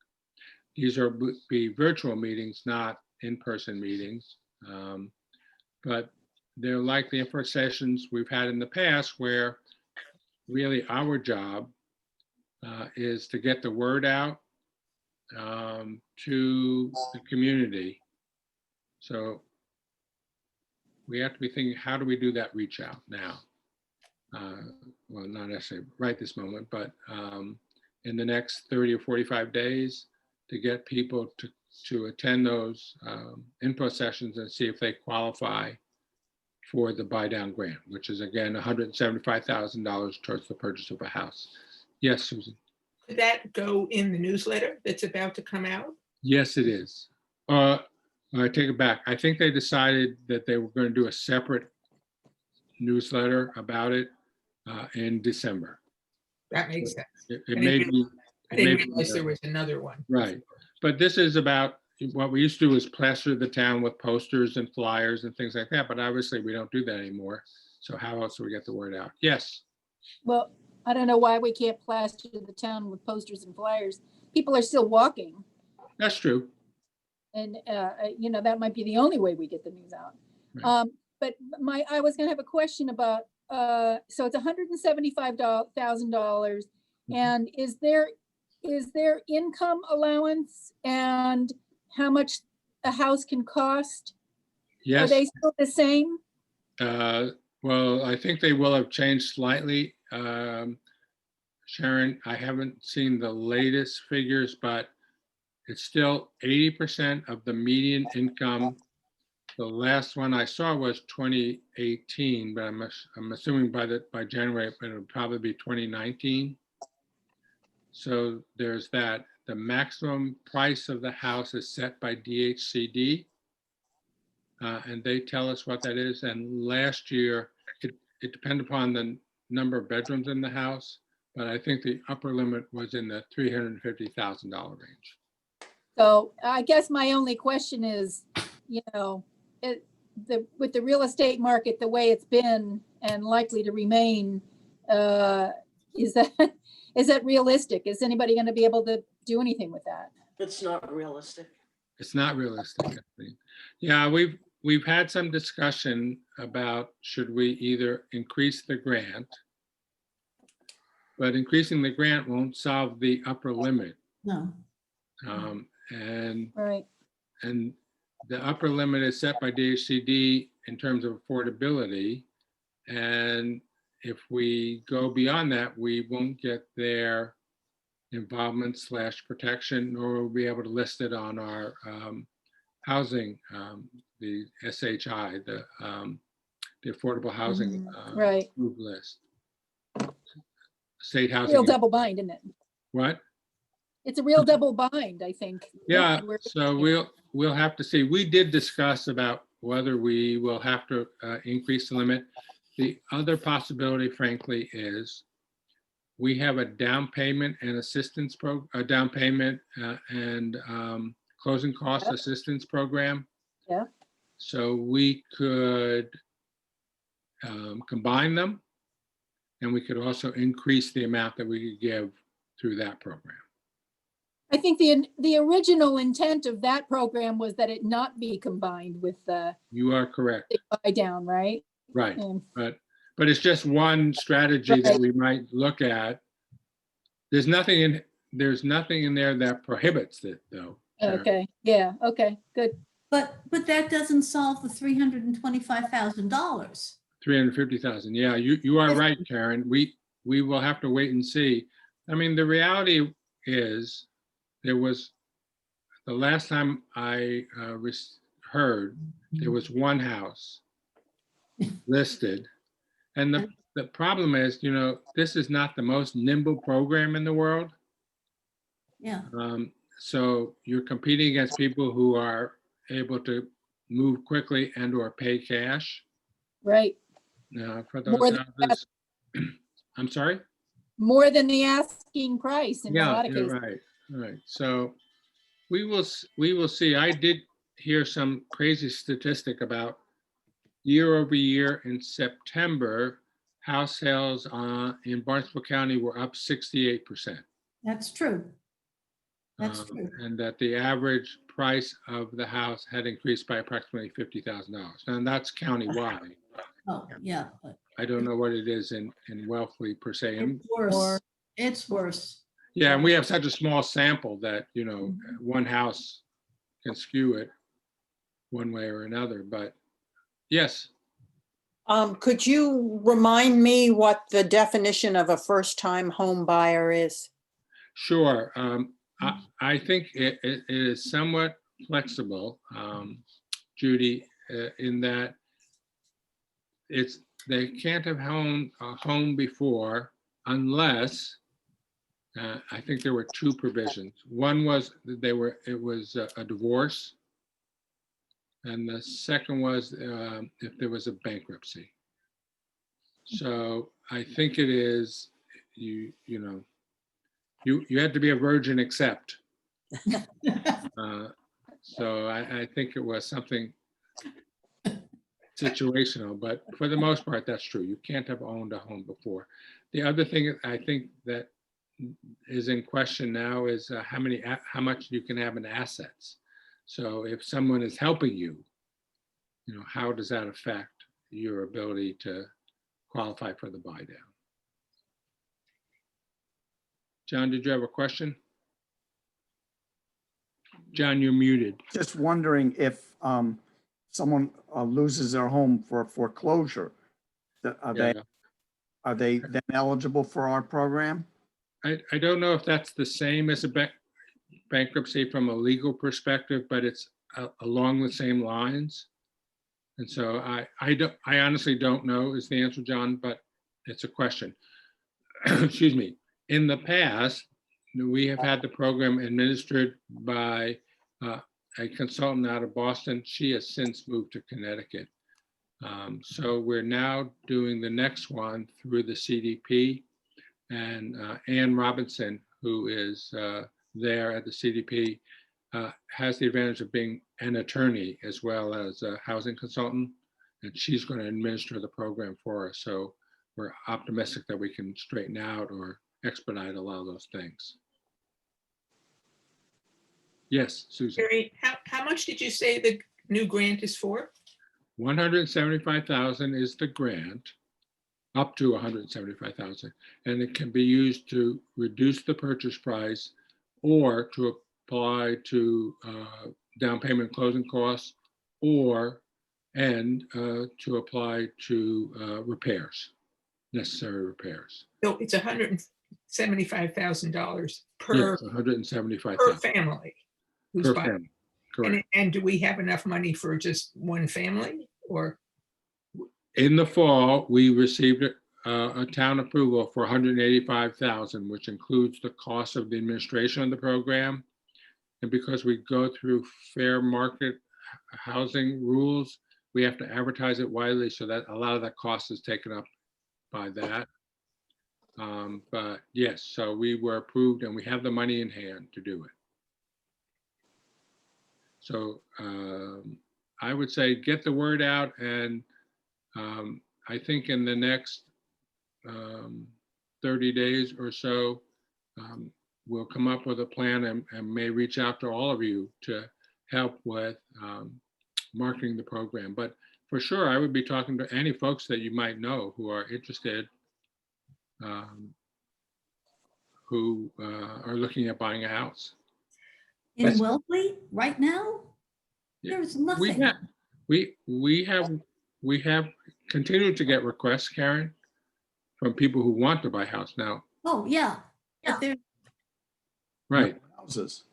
These are be virtual meetings, not in-person meetings. But they're like the info sessions we've had in the past, where really our job is to get the word out to the community. So we have to be thinking, how do we do that reach out now? Well, not necessarily right this moment, but in the next 30 or 45 days to get people to attend those info sessions and see if they qualify for the buy down grant, which is again $175,000 towards the purchase of a house. Yes, Susan. Did that go in the newsletter that's about to come out? Yes, it is. I take it back. I think they decided that they were going to do a separate newsletter about it in December. That makes sense. It may be. I didn't realize there was another one. Right. But this is about, what we used to do is plaster the town with posters and flyers and things like that. But obviously we don't do that anymore. So how else do we get the word out? Yes. Well, I don't know why we can't plaster the town with posters and flyers. People are still walking. That's true. And, you know, that might be the only way we get the news out. Right. But I was gonna have a question about, so it's $175,000. And is there income allowance and how much a house can cost? Are Yes. they still the same? Well, I think they will have changed slightly. Sharon, I haven't seen the latest figures, but it's still 80% of the median income. The last one I saw was 2018, but I'm assuming by January, it'll probably be 2019. So there's that. The maximum price of the house is set by DHCD. And they tell us what that is. And last year, it depended upon the number of bedrooms in the house, but I think the upper limit was in the $350,000 range. So I guess my only question is, you know, with the real estate market, the way it's been and likely to remain, is that realistic? Is anybody going to be able to do anything with that? It's not realistic. It's not realistic. I think. Yeah, we've had some discussion about should we either increase the grant, but increasing the grant won't solve the upper limit. No. And Right. the upper limit is set by DHCD in terms of affordability. And if we go beyond that, we won't get their involvement / protection, nor will we be able to list it on our housing, the SHI, the Affordable Housing Right. Approved List. State Real housing. double bind, isn't it? What? It's a real double bind, I think. Yeah, We're- so we'll have to see. We did discuss about whether we will have to increase the limit. The other possibility, frankly, is we have a down payment and assistance down payment and closing cost assistance program. Yeah. So we could combine them, and we could also increase the amount that we could give through that program. I think the original intent of that program was that it not be combined with the You are correct. buy down, right? Right. And- But it's just one strategy that we might look at. There's nothing in there that prohibits it, though. Sharon. Okay, yeah, okay, good. But that doesn't solve the $325,000. 350,000. Yeah, you are right, Karen. We will have to wait and see. I mean, the reality is there was, the last time I heard, there was one house listed. And the problem is, you know, this is not the most nimble program in the world. Yeah. So you're competing against people who are able to move quickly and or pay cash. Right. For those More than houses. I'm sorry? More than the asking price in a Yeah, lot of you're cases. right, right. So we will see. I did hear some crazy statistic about year over year in September, house sales in Barnstable County were up 68%. That's true. That's true. And that the average price of the house had increased by approximately $50,000. And that's countywide. Oh, yeah, but I don't know what it is in Wellfleet per se. And it's worse. It's worse. yeah, and we have such a small sample that, one house can skew it one way or another, but yes. Could you remind me what the definition of a first-time home buyer is? Sure. I think it is somewhat flexible, Judy, in that they can't have owned a home before unless I think there were two provisions. One was that it was a divorce, and the second was if there was a bankruptcy. So I think it is you had to be a virgin except. So I think it was something situational, but for the most part, that's true. You can't have owned a home before. The other thing I think that is in question now is how much you can have in assets. So if someone is helping you, how does that affect your ability to qualify for the buy down? John, did you have a question? John, you're muted. Just wondering if someone loses their home for foreclosure, are they then eligible for our program? I don't know if that's the same as a bankruptcy from a legal perspective, but it's along the same lines. And so I honestly don't know is the answer, John, but it's a question. Excuse me. In the past, we have had the program administered by a consultant out of Boston. She has since moved to Connecticut. So we're now doing the next one through the CDP, and Ann Robinson, who is there at the CDP, has the advantage of being an attorney as well as a housing consultant, and she's going to administer the program for us. So we're optimistic that we can straighten out or expedite a lot of those things. Yes, Susan. Gary, how much did you say the new grant is for? 175,000 is the grant, up to 175,000, and it can be used to reduce the purchase price or to apply to down payment closing costs, or to apply to repairs, necessary repairs. So it's $175,000 Yes, per 175,000 family. Who's per buying. family. Correct. And do we have enough money for just one family, or? In the fall, we received a town approval for 185,000, which includes the cost of the administration of the program. And because we go through fair market housing rules, we have to advertise it widely, so that a lot of that cost is taken up by that. But yes, so we were approved and we have the money in hand to do it. So I would say get the word out, and I think in the next 30 days or so, we'll come up with a plan and may reach out to all of you to help with marketing the program. But for sure, I would be talking to any folks that you might know who are interested, who are looking at buying a house. In Yes. Wellfleet right now? Yeah, There's We nothing. have continued to get requests, Karen, from people who want to buy a house now. Oh, yeah. But there, Right. Houses.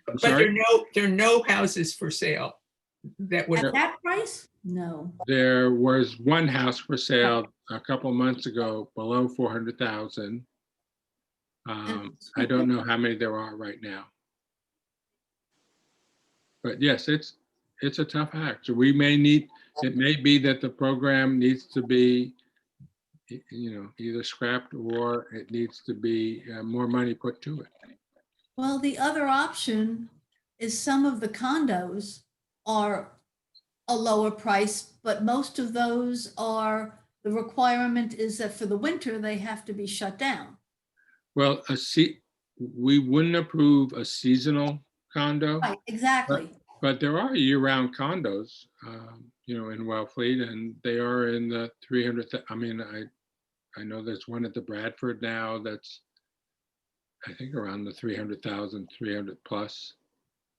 I'm But sorry. there are no houses for sale that would. at that price? No. There was one house for sale a couple months ago below 400,000. I don't know how many there are right now. But yes, it's a tough act. So we may need, it may be that the program needs to be, either scrapped or it needs to be more money put to it. Well, the other option is some of the condos are a lower price, but most of those are, the requirement is that for the winter, they have to be shut down. Well, we wouldn't approve a seasonal condo, Right, exactly. but there are year-round condos, in Wellfleet, and they are in the 300. I mean, I know there's one at the Bradford now that's, I think, around the 300,000, 300 plus.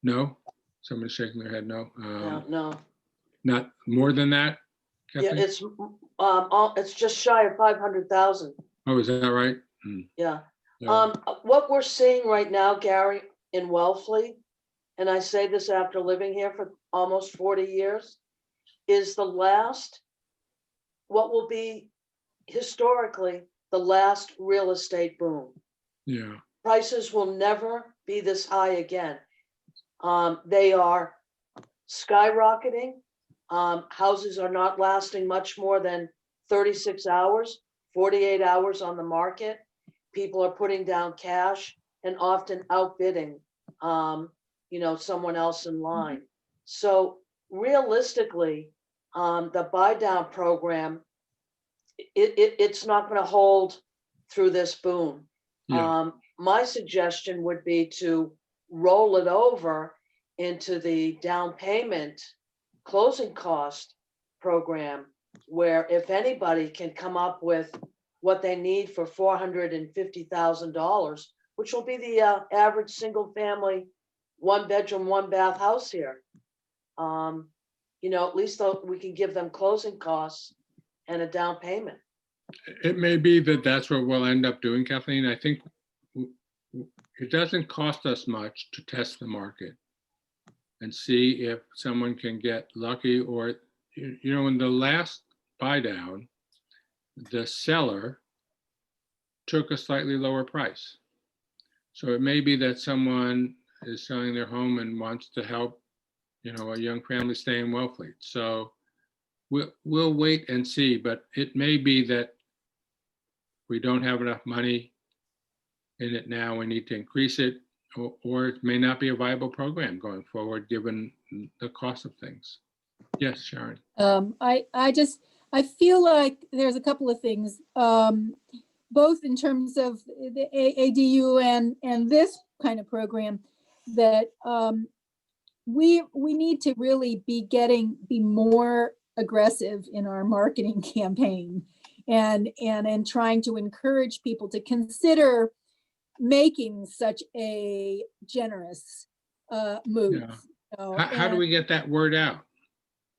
No, somebody's shaking their head. No, No, not more than that. yeah, Kathleen? it's just shy of 500,000. Oh, is that right? Hmm. Yeah. Yeah. What we're seeing right now, Gary, in Wellfleet, and I say this after living here for almost 40 years, is what will be historically the last real estate boom. Yeah. Prices will never be this high again. They are skyrocketing. Houses are not lasting much more than 36 hours, 48 hours on the market. People are putting down cash and often outbidding, someone else in line. So realistically, the buy down program, it's not going to hold through this boom. Yeah. My suggestion would be to roll it over into the down payment closing cost program, where if anybody can come up with what they need for $450,000, which will be the average single family, 1-bedroom, 1-bath house here. At least we can give them closing costs and a down payment. It may be that that's what we'll end up doing, Kathleen. I think it doesn't cost us much to test the market and see if someone can get lucky, or, in the last buy down, the seller took a slightly lower price. So it may be that someone is selling their home and wants to help, a young family stay in Wellfleet. So we'll wait and see, but it may be that we don't have enough money in it now, we need to increase it, or it may not be a viable program going forward, given the cost of things. Yes, Sharon. I feel like there's a couple of things, both in terms of the AADU and this kind of program, that we need to really be more aggressive in our marketing campaign and trying to encourage people to consider making such a generous move. Yeah. How do we get that word out?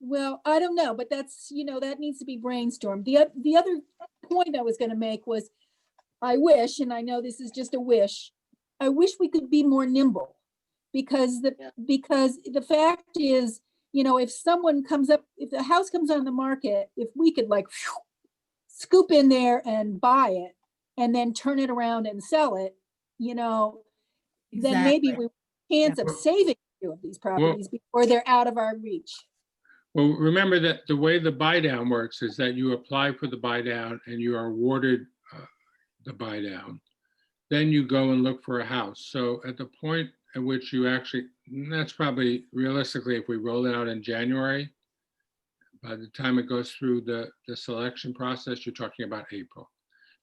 Well, I don't know, but that's, that needs to be brainstormed. The other point I was going to make was, I wish, and I know this is just a wish, I wish we could be more nimble, because the fact is, if someone comes up, if the house comes on the market, if we could scoop in there and buy it and then turn it around and sell it, then maybe we have a chance of saving a few of these properties before they're out of our reach. Well, remember that the way the buy down works is that you apply for the buy down and you are awarded the buy down. Then you go and look for a house. So at the point at which you actually, that's probably realistically, if we roll it out in January, by the time it goes through the selection process, you're talking about April.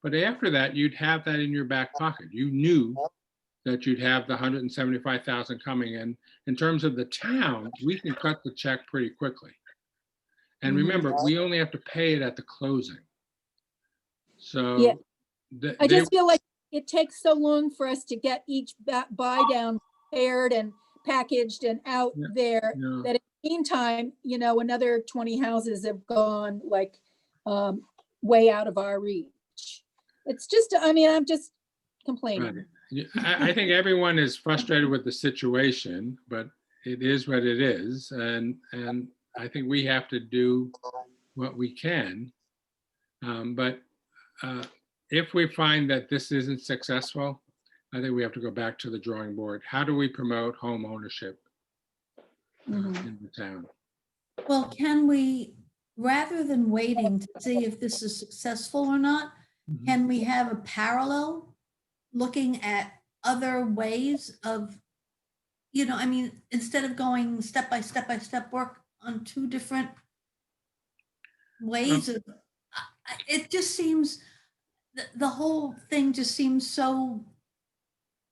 But after that, you'd have that in your back pocket. You knew that you'd have the 175,000 coming in. In terms of the town, we can cut the check pretty quickly. And remember, we only have to pay it at the closing. So yeah. I just feel like it takes so long for us to get each buy down prepared and packaged and out there, that in the meantime, another 20 houses have gone way out of our reach. It's just, I'm just complaining. Right. I think everyone is frustrated with the situation, but it is what it is. And I think we have to do what we can. But if we find that this isn't successful, I think we have to go back to the drawing board. How do we promote home ownership? Mhm. in the town. Well, can we, rather than waiting to see if this is successful or not, Mhm. can we have a parallel looking at other ways of, I mean, instead of going step by step by step, work on two different ways of, it just seems, the whole thing just seems so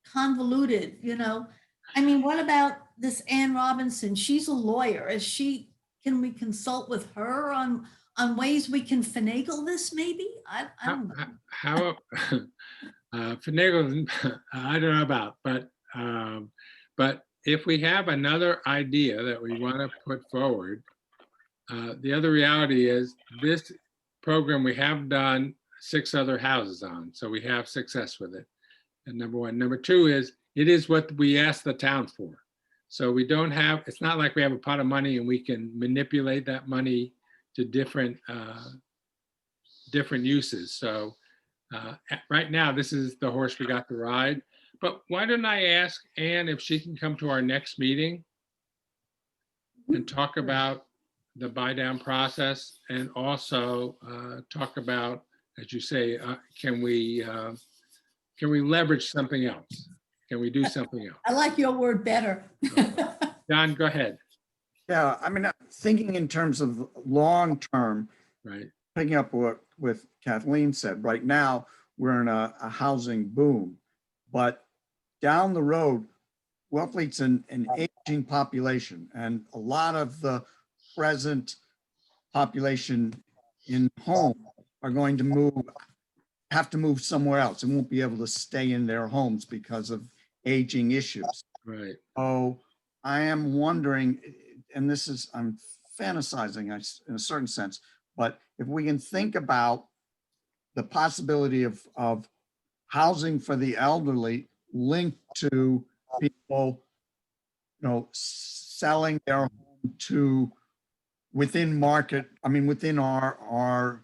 convoluted, I mean, what about this Ann Robinson? She's a lawyer. Can we consult with her on ways we can finagle this maybe? I don't know. How, finagle, I don't know about, but if we have another idea that we want to put forward, the other reality is this program we have done 6 other houses on, so we have success with it. And number one. Number two is, it is what we asked the town for. So we don't have, it's not like we have a pot of money and we can manipulate that money to different uses. So right now, this is the horse we got to ride. But why don't I ask Ann if she can come to our next meeting and talk about the buy down process, and also talk about, as you say, can we leverage something else? Can we do something else? I like your word better. John, go ahead. Yeah, I mean, thinking in terms of long-term, Right. picking up what Kathleen said, right now, we're in a housing boom. But down the road, Wellfleet's an aging population, and a lot of the present population in home are going to have to move somewhere else and won't be able to stay in their homes because of aging issues. Right. So I am wondering, and I'm fantasizing in a certain sense, but if we can think about the possibility of housing for the elderly linked to people, selling their home to within our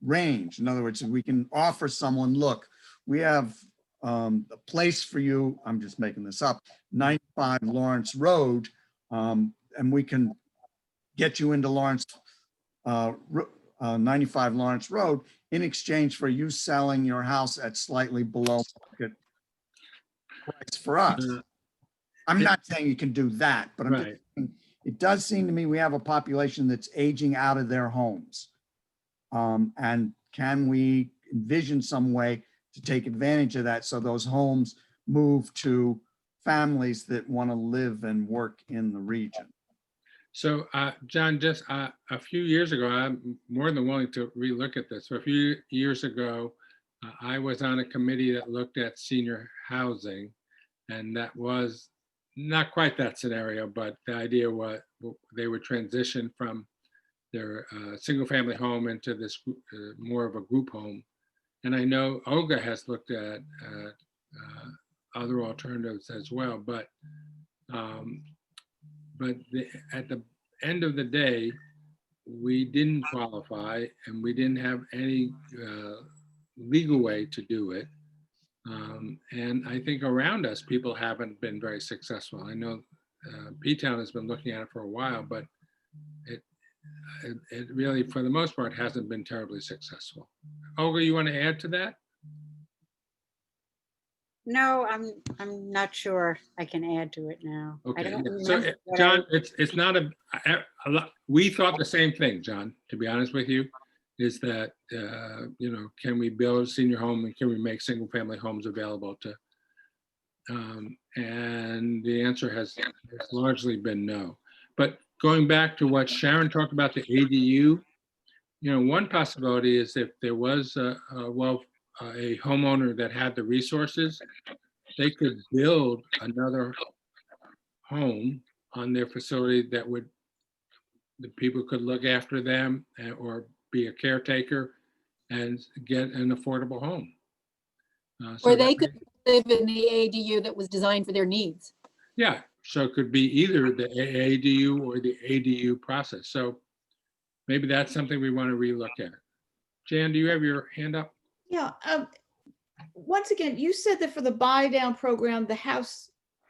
range. In other words, if we can offer someone, look, we have a place for you, I'm just making this up, 95 Lawrence Road, and we can get you into 95 Lawrence Road in exchange for you selling your house at slightly below market price for us. I'm not saying you can do that, but I'm just Right. saying, it does seem to me we have a population that's aging out of their homes. And can we envision some way to take advantage of that so those homes move to families that want to live and work in the region? So, John, just a few years ago, I'm more than willing to relook at this. So a few years ago, I was on a committee that looked at senior housing, and that was not quite that scenario, but the idea was they would transition from their single-family home into this more of a group home. And I know Olga has looked at other alternatives as well, but at the end of the day, we didn't qualify and we didn't have any legal way to do it. And I think around us, people haven't been very successful. I know P-Town has been looking at it for a while, but it really, for the most part, hasn't been terribly successful. Olga, you want to add to that? No, I'm not sure I can add to it now. I Okay, don't yeah. So remember what John, it's not a lot. We thought the same thing, John, to be honest with you, is that, can we build a senior home and can we make single family homes available to, and the answer has largely been no. But going back to what Sharon talked about, the ADU, one possibility is if there was a homeowner that had the resources, they could build another home on their facility that the people could look after them or be a caretaker and get an affordable home. So Or they that- could live in the ADU that was designed for their needs. Yeah, so it could be either the ADU or the ADU process. So maybe that's something we want to relook at. Jan, do you have your hand up? Yeah, once again, you said that for the buy down program, the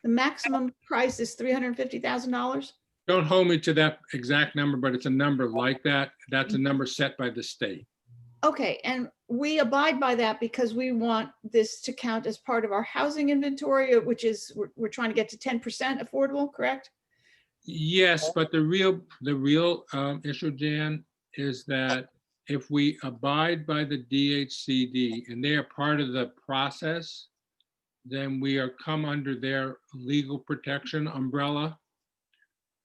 maximum price is $350,000? Don't hold me to that exact number, but it's a number like that. That's a number set by the state. Okay, and we abide by that because we want this to count as part of our housing inventory, which is, we're trying to get to 10% affordable, correct? Yes, but the real issue, Jan, is that if we abide by the DHCD and they are part of the process, then we are come under their legal protection umbrella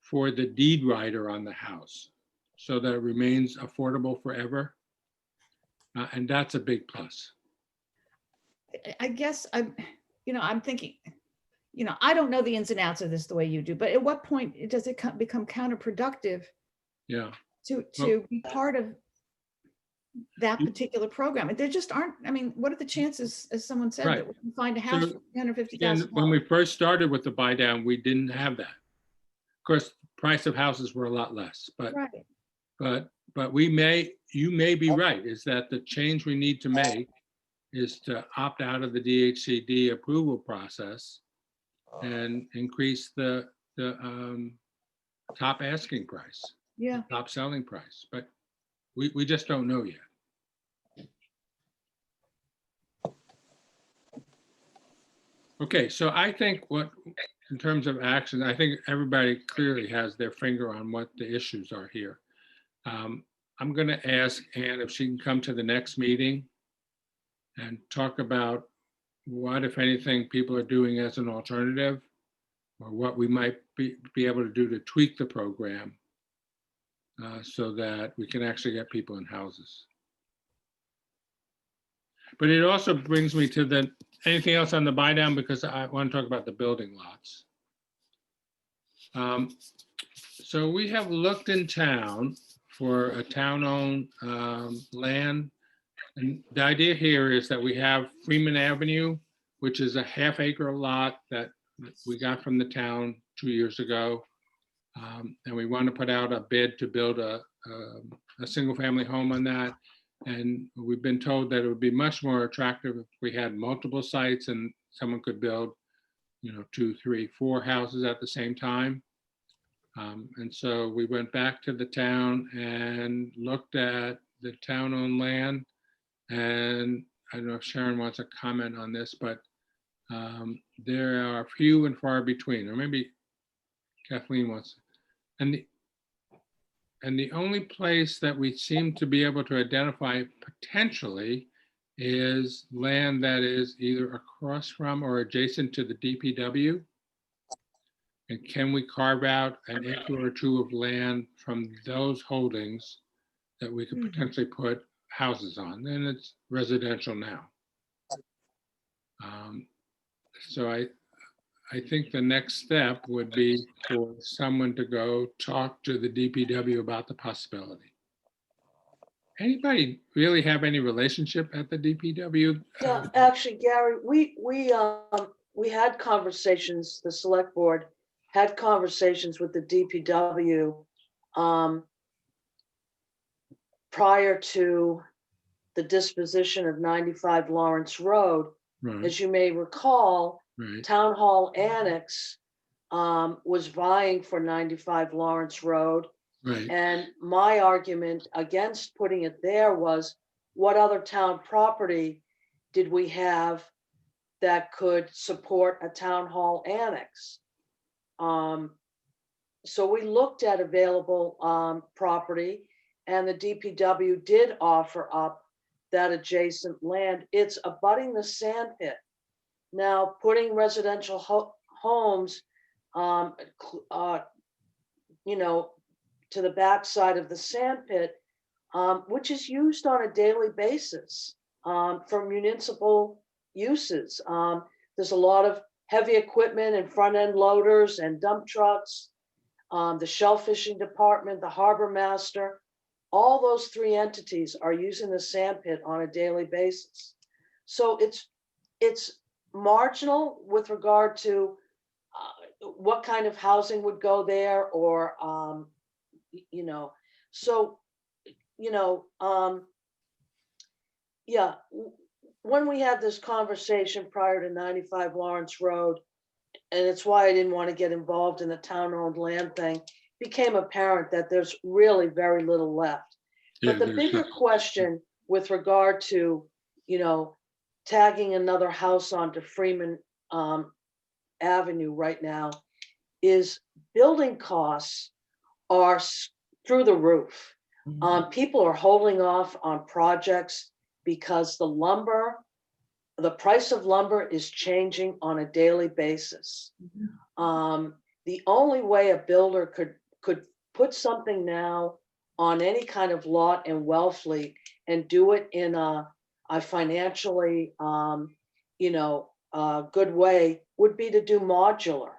for the deed rider on the house, so that it remains affordable forever. And that's a big plus. I guess I'm thinking, I don't know the ins and outs of this the way you do, but at what point does it become counterproductive Yeah. to be part of that particular program? And there just aren't, what are the chances, as someone said, Right. that we can find a house So, for $350,000? And when we first started with the buy down, we didn't have that. Of course, price of houses were a lot less, but Right. but you may be right, is that the change we need to make is to opt out of the DHCD approval process and increase the top asking price, Yeah. top selling price, but we just don't know yet. Okay, so I think in terms of action, I think everybody clearly has their finger on what the issues are here. I'm going to ask Ann if she can come to the next meeting and talk about what, if anything, people are doing as an alternative, or what we might be able to do to tweak the program so that we can actually get people in houses. But it also brings me to anything else on the buy down, because I want to talk about the building lots. So we have looked in town for a town-owned land. And the idea here is that we have Freeman Avenue, which is a half-acre lot that we got from the town 2 years ago. And we want to put out a bid to build a single-family home on that. And we've been told that it would be much more attractive if we had multiple sites and someone could build, 2, 3, 4 houses at the same time. And so we went back to the town and looked at the town-owned land. And I don't know if Sharon wants to comment on this, but there are few and far between, or maybe Kathleen wants. And the only place that we seem to be able to identify potentially is land that is either across from or adjacent to the DPW. And can we carve out an acre or two of land from those holdings that we could potentially put houses on? And it's residential now. So I think the next step would be for someone to go talk to the DPW about the possibility. Anybody really have any relationship at the DPW? Yeah, actually, Gary, we had conversations, the select board had conversations with the DPW prior to the disposition of 95 Lawrence Road. Right, As you may recall, right, Town Hall Annex was vying for 95 Lawrence Road. right. And my argument against putting it there was, what other town property did we have that could support a town hall annex? So we looked at available property, and the DPW did offer up that adjacent land. It's abutting the sand pit. Now, putting residential homes, to the backside of the sand pit, which is used on a daily basis for municipal uses. There's a lot of heavy equipment and front end loaders and dump trucks, the shellfishing department, the harbor master. All those 3 entities are using the sand pit on a daily basis. So it's marginal with regard to what kind of housing would go there, or yeah, when we had this conversation prior to 95 Lawrence Road, and it's why I didn't want to get involved in the town-owned land thing, became apparent that there's really very little left. Yeah, But the there's bigger not- question with regard to, tagging another house onto Freeman Avenue right now is building costs are through the roof. People are holding off on projects because the price of lumber is changing on a daily basis. The only way a builder could put something now on any kind of lot in Wellfleet and do it in a financially, good way would be to do modular.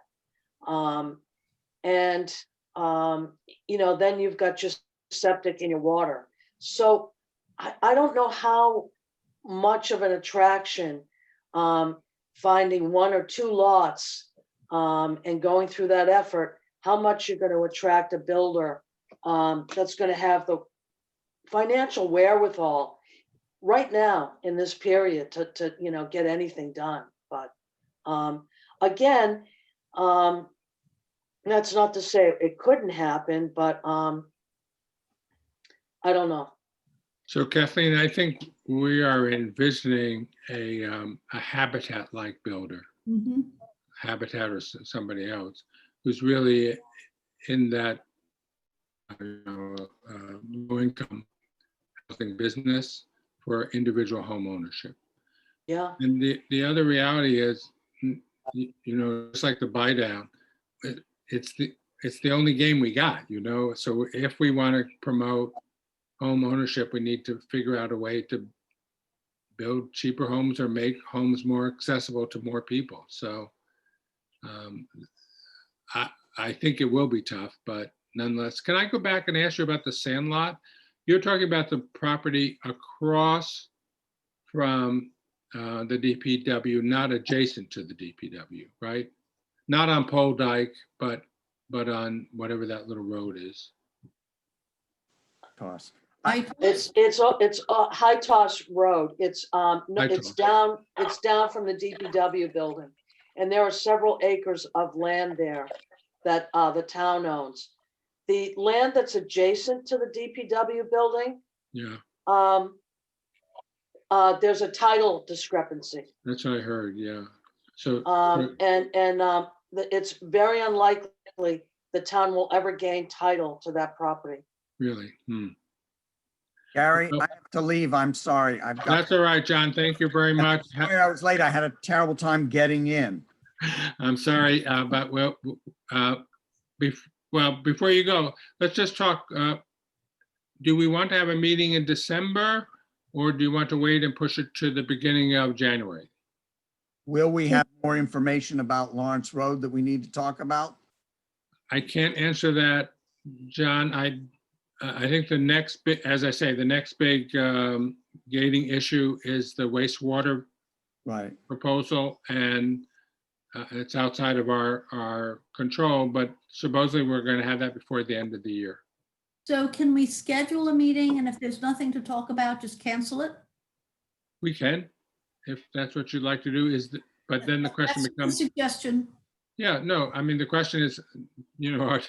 Then you've got just septic in your water. So I don't know how much of an attraction finding 1 or 2 lots and going through that effort, how much you're going to attract a builder that's going to have the financial wherewithal right now in this period to get anything done. But again, that's not to say it couldn't happen, but I don't know. So Kathleen, I think we are envisioning a Habitat-like builder, Mhm. Habitat or somebody else, who's really in that low-income housing business for individual home ownership. Yeah, And the other reality is, it's like the buy down. It's the only game we got, So if we want to promote home ownership, we need to figure out a way to build cheaper homes or make homes more accessible to more people. So I think it will be tough, but nonetheless, can I go back and ask you about the Sandlot? You're talking about the property across from the DPW, not adjacent to the DPW, right? Not on Pole Dyke, but on whatever that little road is. Toss. it's High Toss Road. It's down from the DPW building. And there are several acres of land there that the town owns. The land that's adjacent to the DPW building, Yeah, there's a title discrepancy. that's what I heard, yeah. So, It's very unlikely the town will ever gain title to that property. really, Gary, I have to leave. I'm sorry. That's all right, John. Thank you very much. Sorry I was late. I had a terrible time getting in. I'm sorry, but before you go, let's just talk. Do we want to have a meeting in December, or do you want to wait and push it to the beginning of January? Will we have more information about Lawrence Road that we need to talk about? I can't answer that, John. I think the next big, as I say, the next big gating issue is the wastewater Right. proposal, and it's outside of our control, but supposedly we're going to have that before the end of the year. So can we schedule a meeting and if there's nothing to talk about, just cancel it? We can, if that's what you'd like to do, but then the question That's a becomes, suggestion. yeah, no, I mean, the question is, I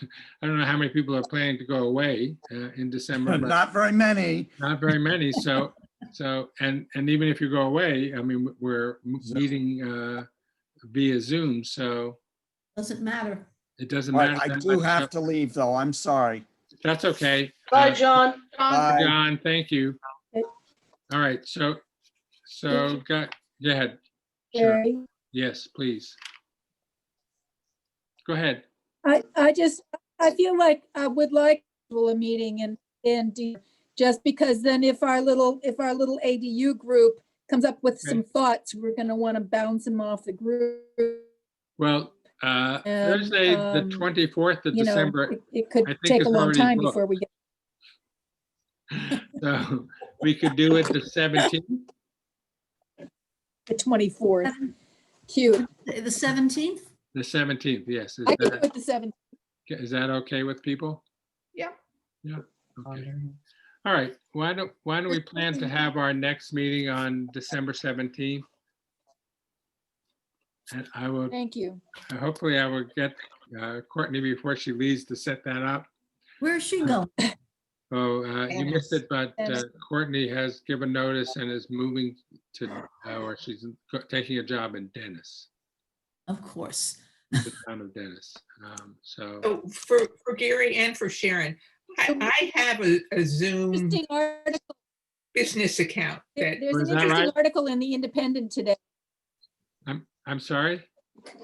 don't know how many people are planning to go away in December, but Not very many. not very many. So, and even if you go away, I mean, we're meeting via Zoom, so Doesn't matter. it doesn't Right. matter. I that do much. have to leave, though. I'm sorry. That's okay. Bye, John. Bye. John, thank you. All right, so go ahead. Sure. Gary, Yes, please. Go ahead. I feel like I would like to do a meeting and just because then if our little ADU group comes up with some thoughts, we're gonna want to bounce them off the group. Well, Thursday, the 24th of You know, December, it could I think take it's a long already time booked. before we get. so we could do it the 17th. The 24th. Cute. The 17th? The 17th, yes. I could do it the 7th. Is that okay with people? Yeah. Yeah, okay. All right, why don't we plan to have our next meeting on December 17th? And I will, Thank you. hopefully I will get Courtney before she leaves to set that up. Where's she going? Oh, you missed it, but Dennis. Courtney has given notice and is moving to, or she's taking a job in Dennis, Of course. the town of Dennis. So, So for Gary and for Sharon, I have a Zoom Interesting article. business account that, There's Was an that interesting right? article in the Independent today, I'm sorry?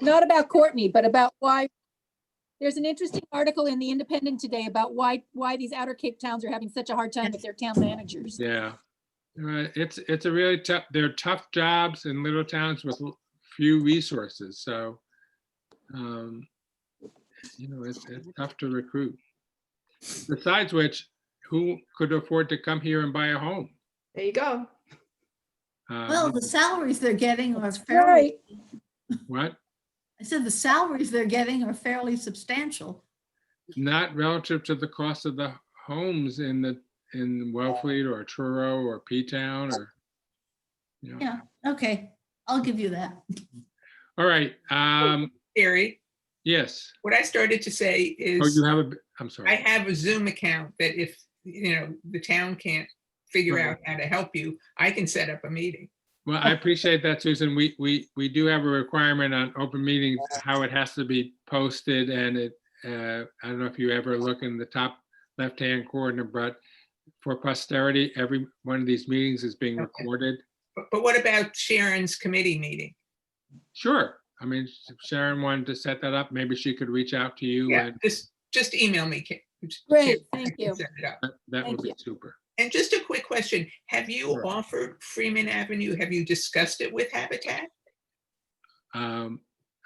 not about Courtney, but about why. There's an interesting article in the Independent today about why these outer Cape towns are having such a hard time with their town managers. Yeah. It's a really tough, they're tough jobs in little towns with few resources. So, it's tough to recruit. Besides which, who could afford to come here and buy a home? There you go. Well, the salaries they're getting are Right. fairly, What? I said the salaries they're getting are fairly substantial. Not relative to the cost of the homes in Wellfleet or Truro or P-Town or, Yeah, okay, I'll give you that. All right. Gary, Yes. what I started to say Oh, is you have I'm I sorry. have a Zoom account that if, the town can't figure Right. out how to help you, I can set up a meeting. Well, I appreciate that, Susan. We do have a requirement on open meetings, how it has to be posted, and I don't know if you ever look in the top left-hand corner, but for posterity, every one of these meetings is being Okay. recorded. But what about Sharon's committee meeting? Sure. I mean, if Sharon wanted to set that up, maybe she could reach out to you Yeah, and just email me. Great, I thank can you. set it up. that would Thank be you. super. And just a quick question, have you Sure. offered Freeman Avenue? Have you discussed it with Habitat?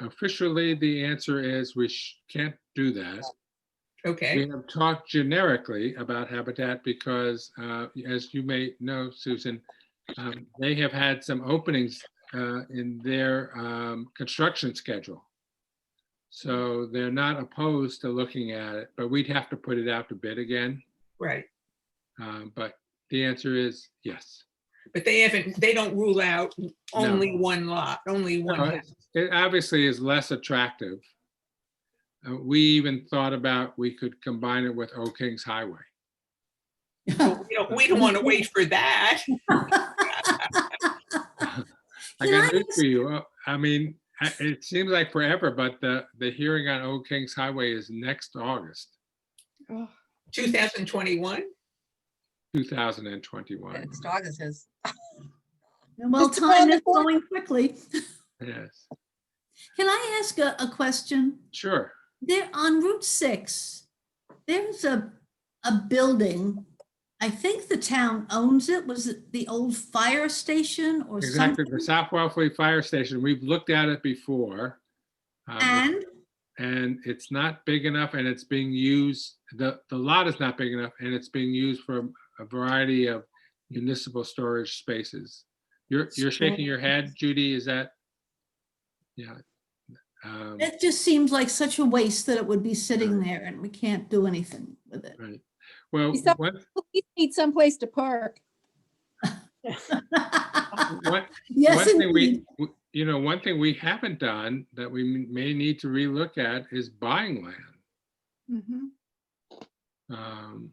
Officially, the answer is we can't do that. Okay, We have talked generically about Habitat because, as you may know, Susan, they have had some openings in their construction schedule. So they're not opposed to looking at it, but we'd have to put it out to bid again. right. But the answer is yes. But they don't rule out only one lot, only one No, house. It obviously is less attractive. We even thought about we could combine it with Old Kings Highway. We don't want to wait for that. I Can got I news for you. I mean, it seems like forever, but the hearing on Old Kings Highway is next August, 2021? 2021. August is. Well, Mr. time is Vanderpool? going quickly. Yes, Can I ask a question? sure. There on Route 6, there's a building. I think the town owns it. Was it the old fire station or Exactly. something? The South Wellfleet Fire Station, we've looked at it before. And And it's not big enough and it's being used, the lot is not big enough and it's being used for a variety of municipal storage spaces. You're shaking your head, Judy, is that? Yeah. it just seems like such a waste that it would be sitting there and we can't do anything with it. Right. Well, Besides- one, Police need someplace to park. one Yes, thing indeed. one thing we haven't done that we may need to relook at is buying land. Mhm.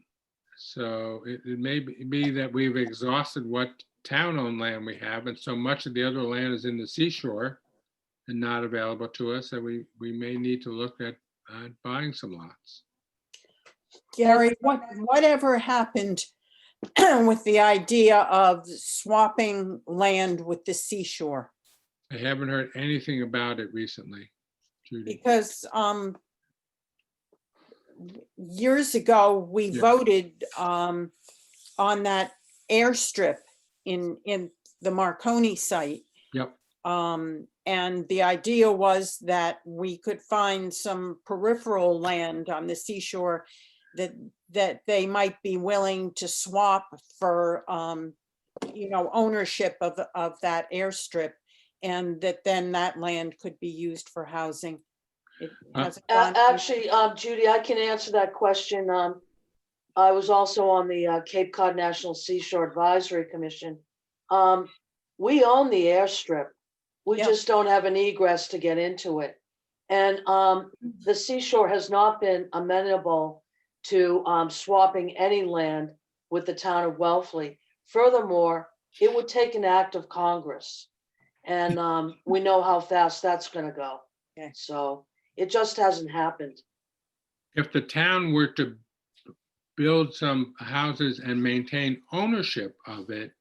So it may be that we've exhausted what town-owned land we have, and so much of the other land is in the seashore and not available to us, that we may need to look at buying some lots. Gary, whatever happened with the idea of swapping land with the seashore? I haven't heard anything about it recently, Judy. Because years ago, we Yeah. voted on that airstrip in the Marconi site. Yep. And the idea was that we could find some peripheral land on the seashore that they might be willing to swap for, ownership of that airstrip. And that then that land could be used for housing. It hasn't gone- Actually, Judy, I can answer that question. I was also on the Cape Cod National Seashore Advisory Commission. We own the airstrip. We Yeah. just don't have an egress to get into it. And the seashore has not been amenable to swapping any land with the town of Wellfleet. Furthermore, it would take an act of Congress. And we know how fast that's gonna go. Okay. So it just hasn't happened. If the town were to build some houses and maintain ownership of it,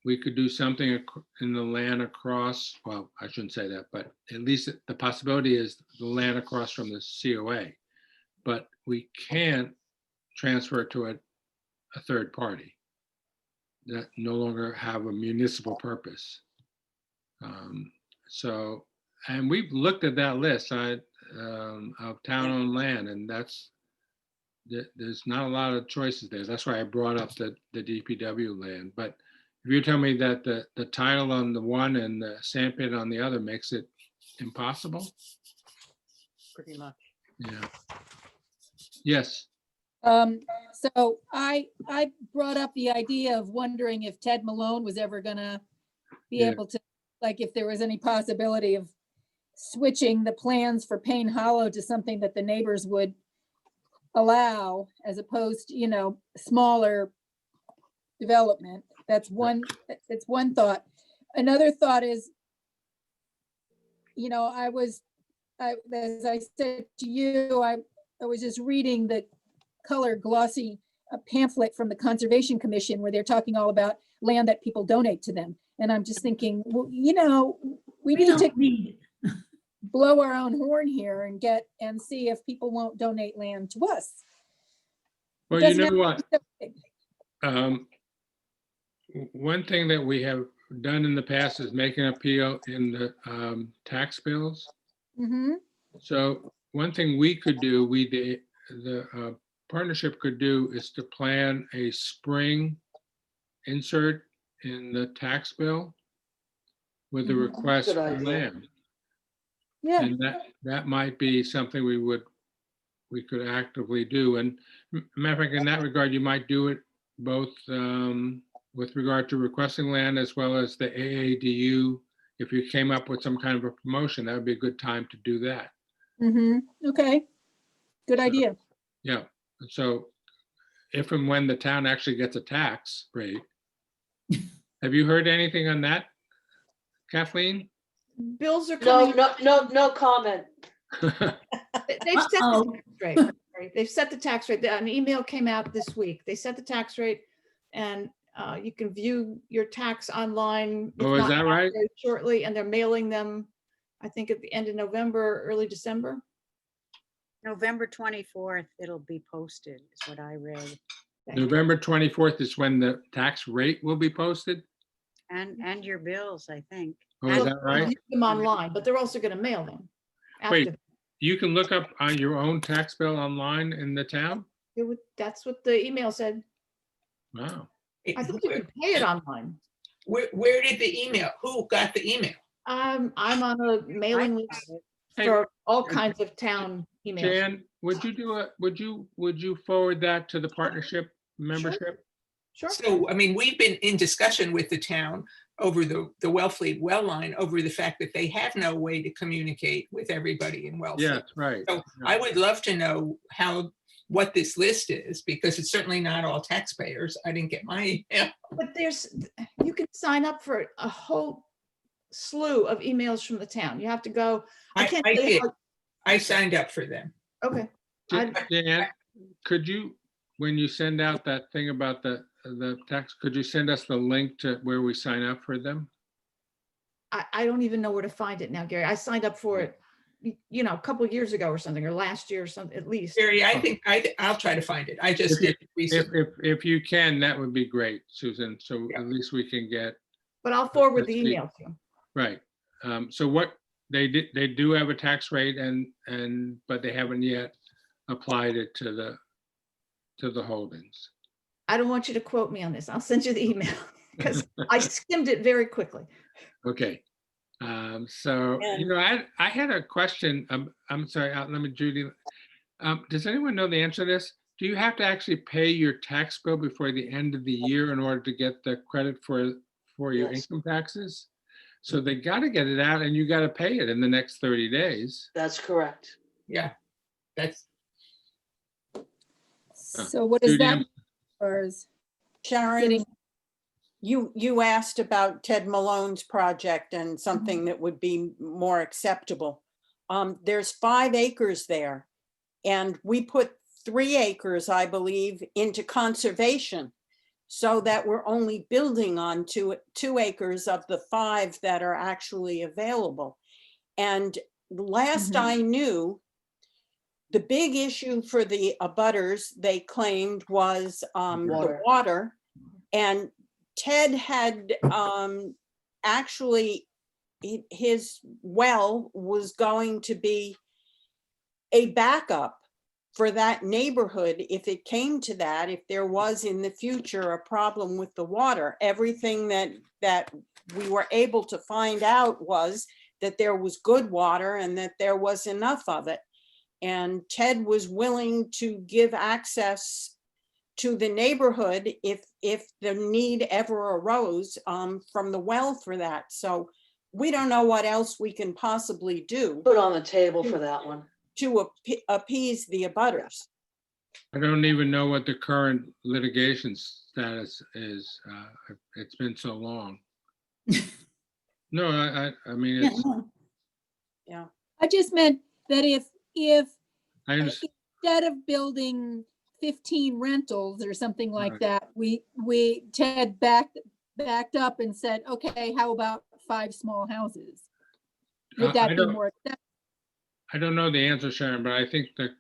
we could do something in the land across, well, I shouldn't say that, but at least the possibility is the land across from the COA. But we can't transfer it to a third party that no longer have a municipal purpose. So, and we've looked at that list of town-owned land, and there's not a lot of choices there. That's why I brought up the DPW land. But if you tell me that the title on the one and the sandpit on the other makes it impossible, Pretty much. yeah. Yes, So I brought up the idea of wondering if Ted Malone was ever gonna be Yeah. able to, like, if there was any possibility of switching the plans for Payne Hollow to something that the neighbors would allow, as opposed to, smaller development. That's one thought. Another thought is, as I said to you, I was just reading the color glossy pamphlet from the Conservation Commission where they're talking all about land that people donate to them. And I'm just thinking, well, we need to don't need, blow our own horn here and see if people won't donate land to us. well, Doesn't you have know to what? be so big. One thing that we have done in the past is make an appeal in the tax bills. Mhm. So one thing we could do, the partnership could do is to plan a spring insert in the tax bill with the Mhm. request Good for idea. land. Yeah, And that might be something we could actively do. And matter of fact, in that regard, you might do it both with regard to requesting land as well as the AADU. If you came up with some kind of a promotion, that would be a good time to do that. okay. Good So- idea. Yeah, so if and when the town actually gets a tax rate, have you heard anything on that, Kathleen? Bills are No, coming. no comment. They've set the Uh-oh. tax rate. Right, they've set the tax rate. An email came out this week. They set the tax rate and you can view your tax online. if Oh, is not that now, right? very shortly, and they're mailing them, I think at the end of November, early December. November 24th, it'll be posted, is what I read. November 24th is when the tax rate will be posted? And your bills, I think. Oh, is And- that right? View them online, but they're also gonna mail them. Wait. after. You can look up on your own tax bill online in the town? That's what the email said. Wow. I think you can pay it online. Where did the email, who got the email? I'm on a mailing I list got it. Hey, for all kinds of town emails. Jan, would you forward that to the partnership membership? Sure. So, I mean, we've been in discussion with the town over the Wellfleet well line, over the fact that they have no way to communicate with everybody in Wellfleet. Yes, right. So I would love to know what this list is, because it's certainly not all taxpayers. I didn't get my email. But you can sign up for a whole slew of emails from the town. You have to go. I can't. I tell you did. how- I signed up for them. Okay, Jan, could you, when you send out that thing about the tax, could you send us the link to where we sign up for them? I don't even know where to find it now, Gary. I signed up for it, a couple years ago or something, or last year or something, at least. Gary, I think I'll try to find it. I just did it recently. If you can, that would be great, Susan. So Yeah. at least we can get, But I'll forward the Let's see. email to you. right. So what, they do have a tax rate but they haven't yet applied it to the holdings. I don't want you to quote me on this. I'll send you the email because I skimmed it very quickly. Okay. So, I had a question. I'm sorry, let me, Judy. Does anyone know the answer to this? Do you have to actually pay your tax bill before the end of the year in order to get the credit for your Yes. income taxes? So they got to get it out and you got to pay it in the next 30 days. That's correct. Yeah, that's, So what is Judy, that? I'm- for us? Sharon, Getting- you asked about Ted Malone's project and something that would be more acceptable. There's 5 acres there. And we put 3 acres, I believe, into conservation. So that we're only building on 2 acres of the 5 that are actually available. And last Mhm. I knew, the big issue for the abutters, they claimed, was the Water. water. And Ted had actually, his well was going to be a backup for that neighborhood if it came to that, if there was in the future a problem with the water. Everything that we were able to find out was that there was good water and that there was enough of it. And Ted was willing to give access to the neighborhood if the need ever arose from the well for that. So we don't know what else we can possibly do Put on the table for that one. to appease the abutters. I don't even know what the current litigation status is. It's been so long. No, I mean, Yeah, it's, no. I just meant that if I understand. instead of building 15 rentals or something like Right. that, Ted backed up and said, okay, how about 5 small houses? Would I that be don't- more acceptable? I don't know the answer, Sharon, but I think the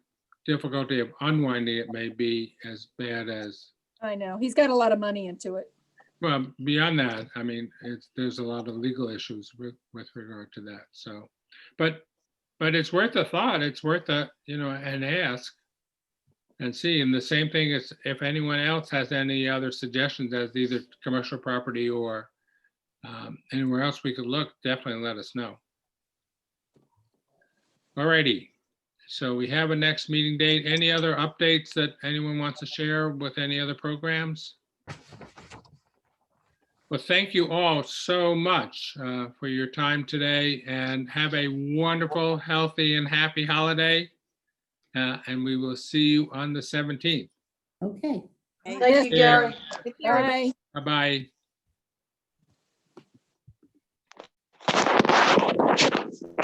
difficulty of unwinding it may be as bad as, I know, he's got a lot of money into it. well, beyond that, I mean, there's a lot of legal issues with regard to that, so. But it's worth a thought, it's worth an ask and see, and the same thing is if anyone else has any other suggestions as either commercial property or anywhere else we could look, definitely let us know. All righty, so we have a next meeting date. Any other updates that anyone wants to share with any other programs? Well, thank you all so much for your time today and have a wonderful, healthy and happy holiday. And we will see you on the 17th. Okay. Thank you, Yeah. Gary. Bye. Bye-bye.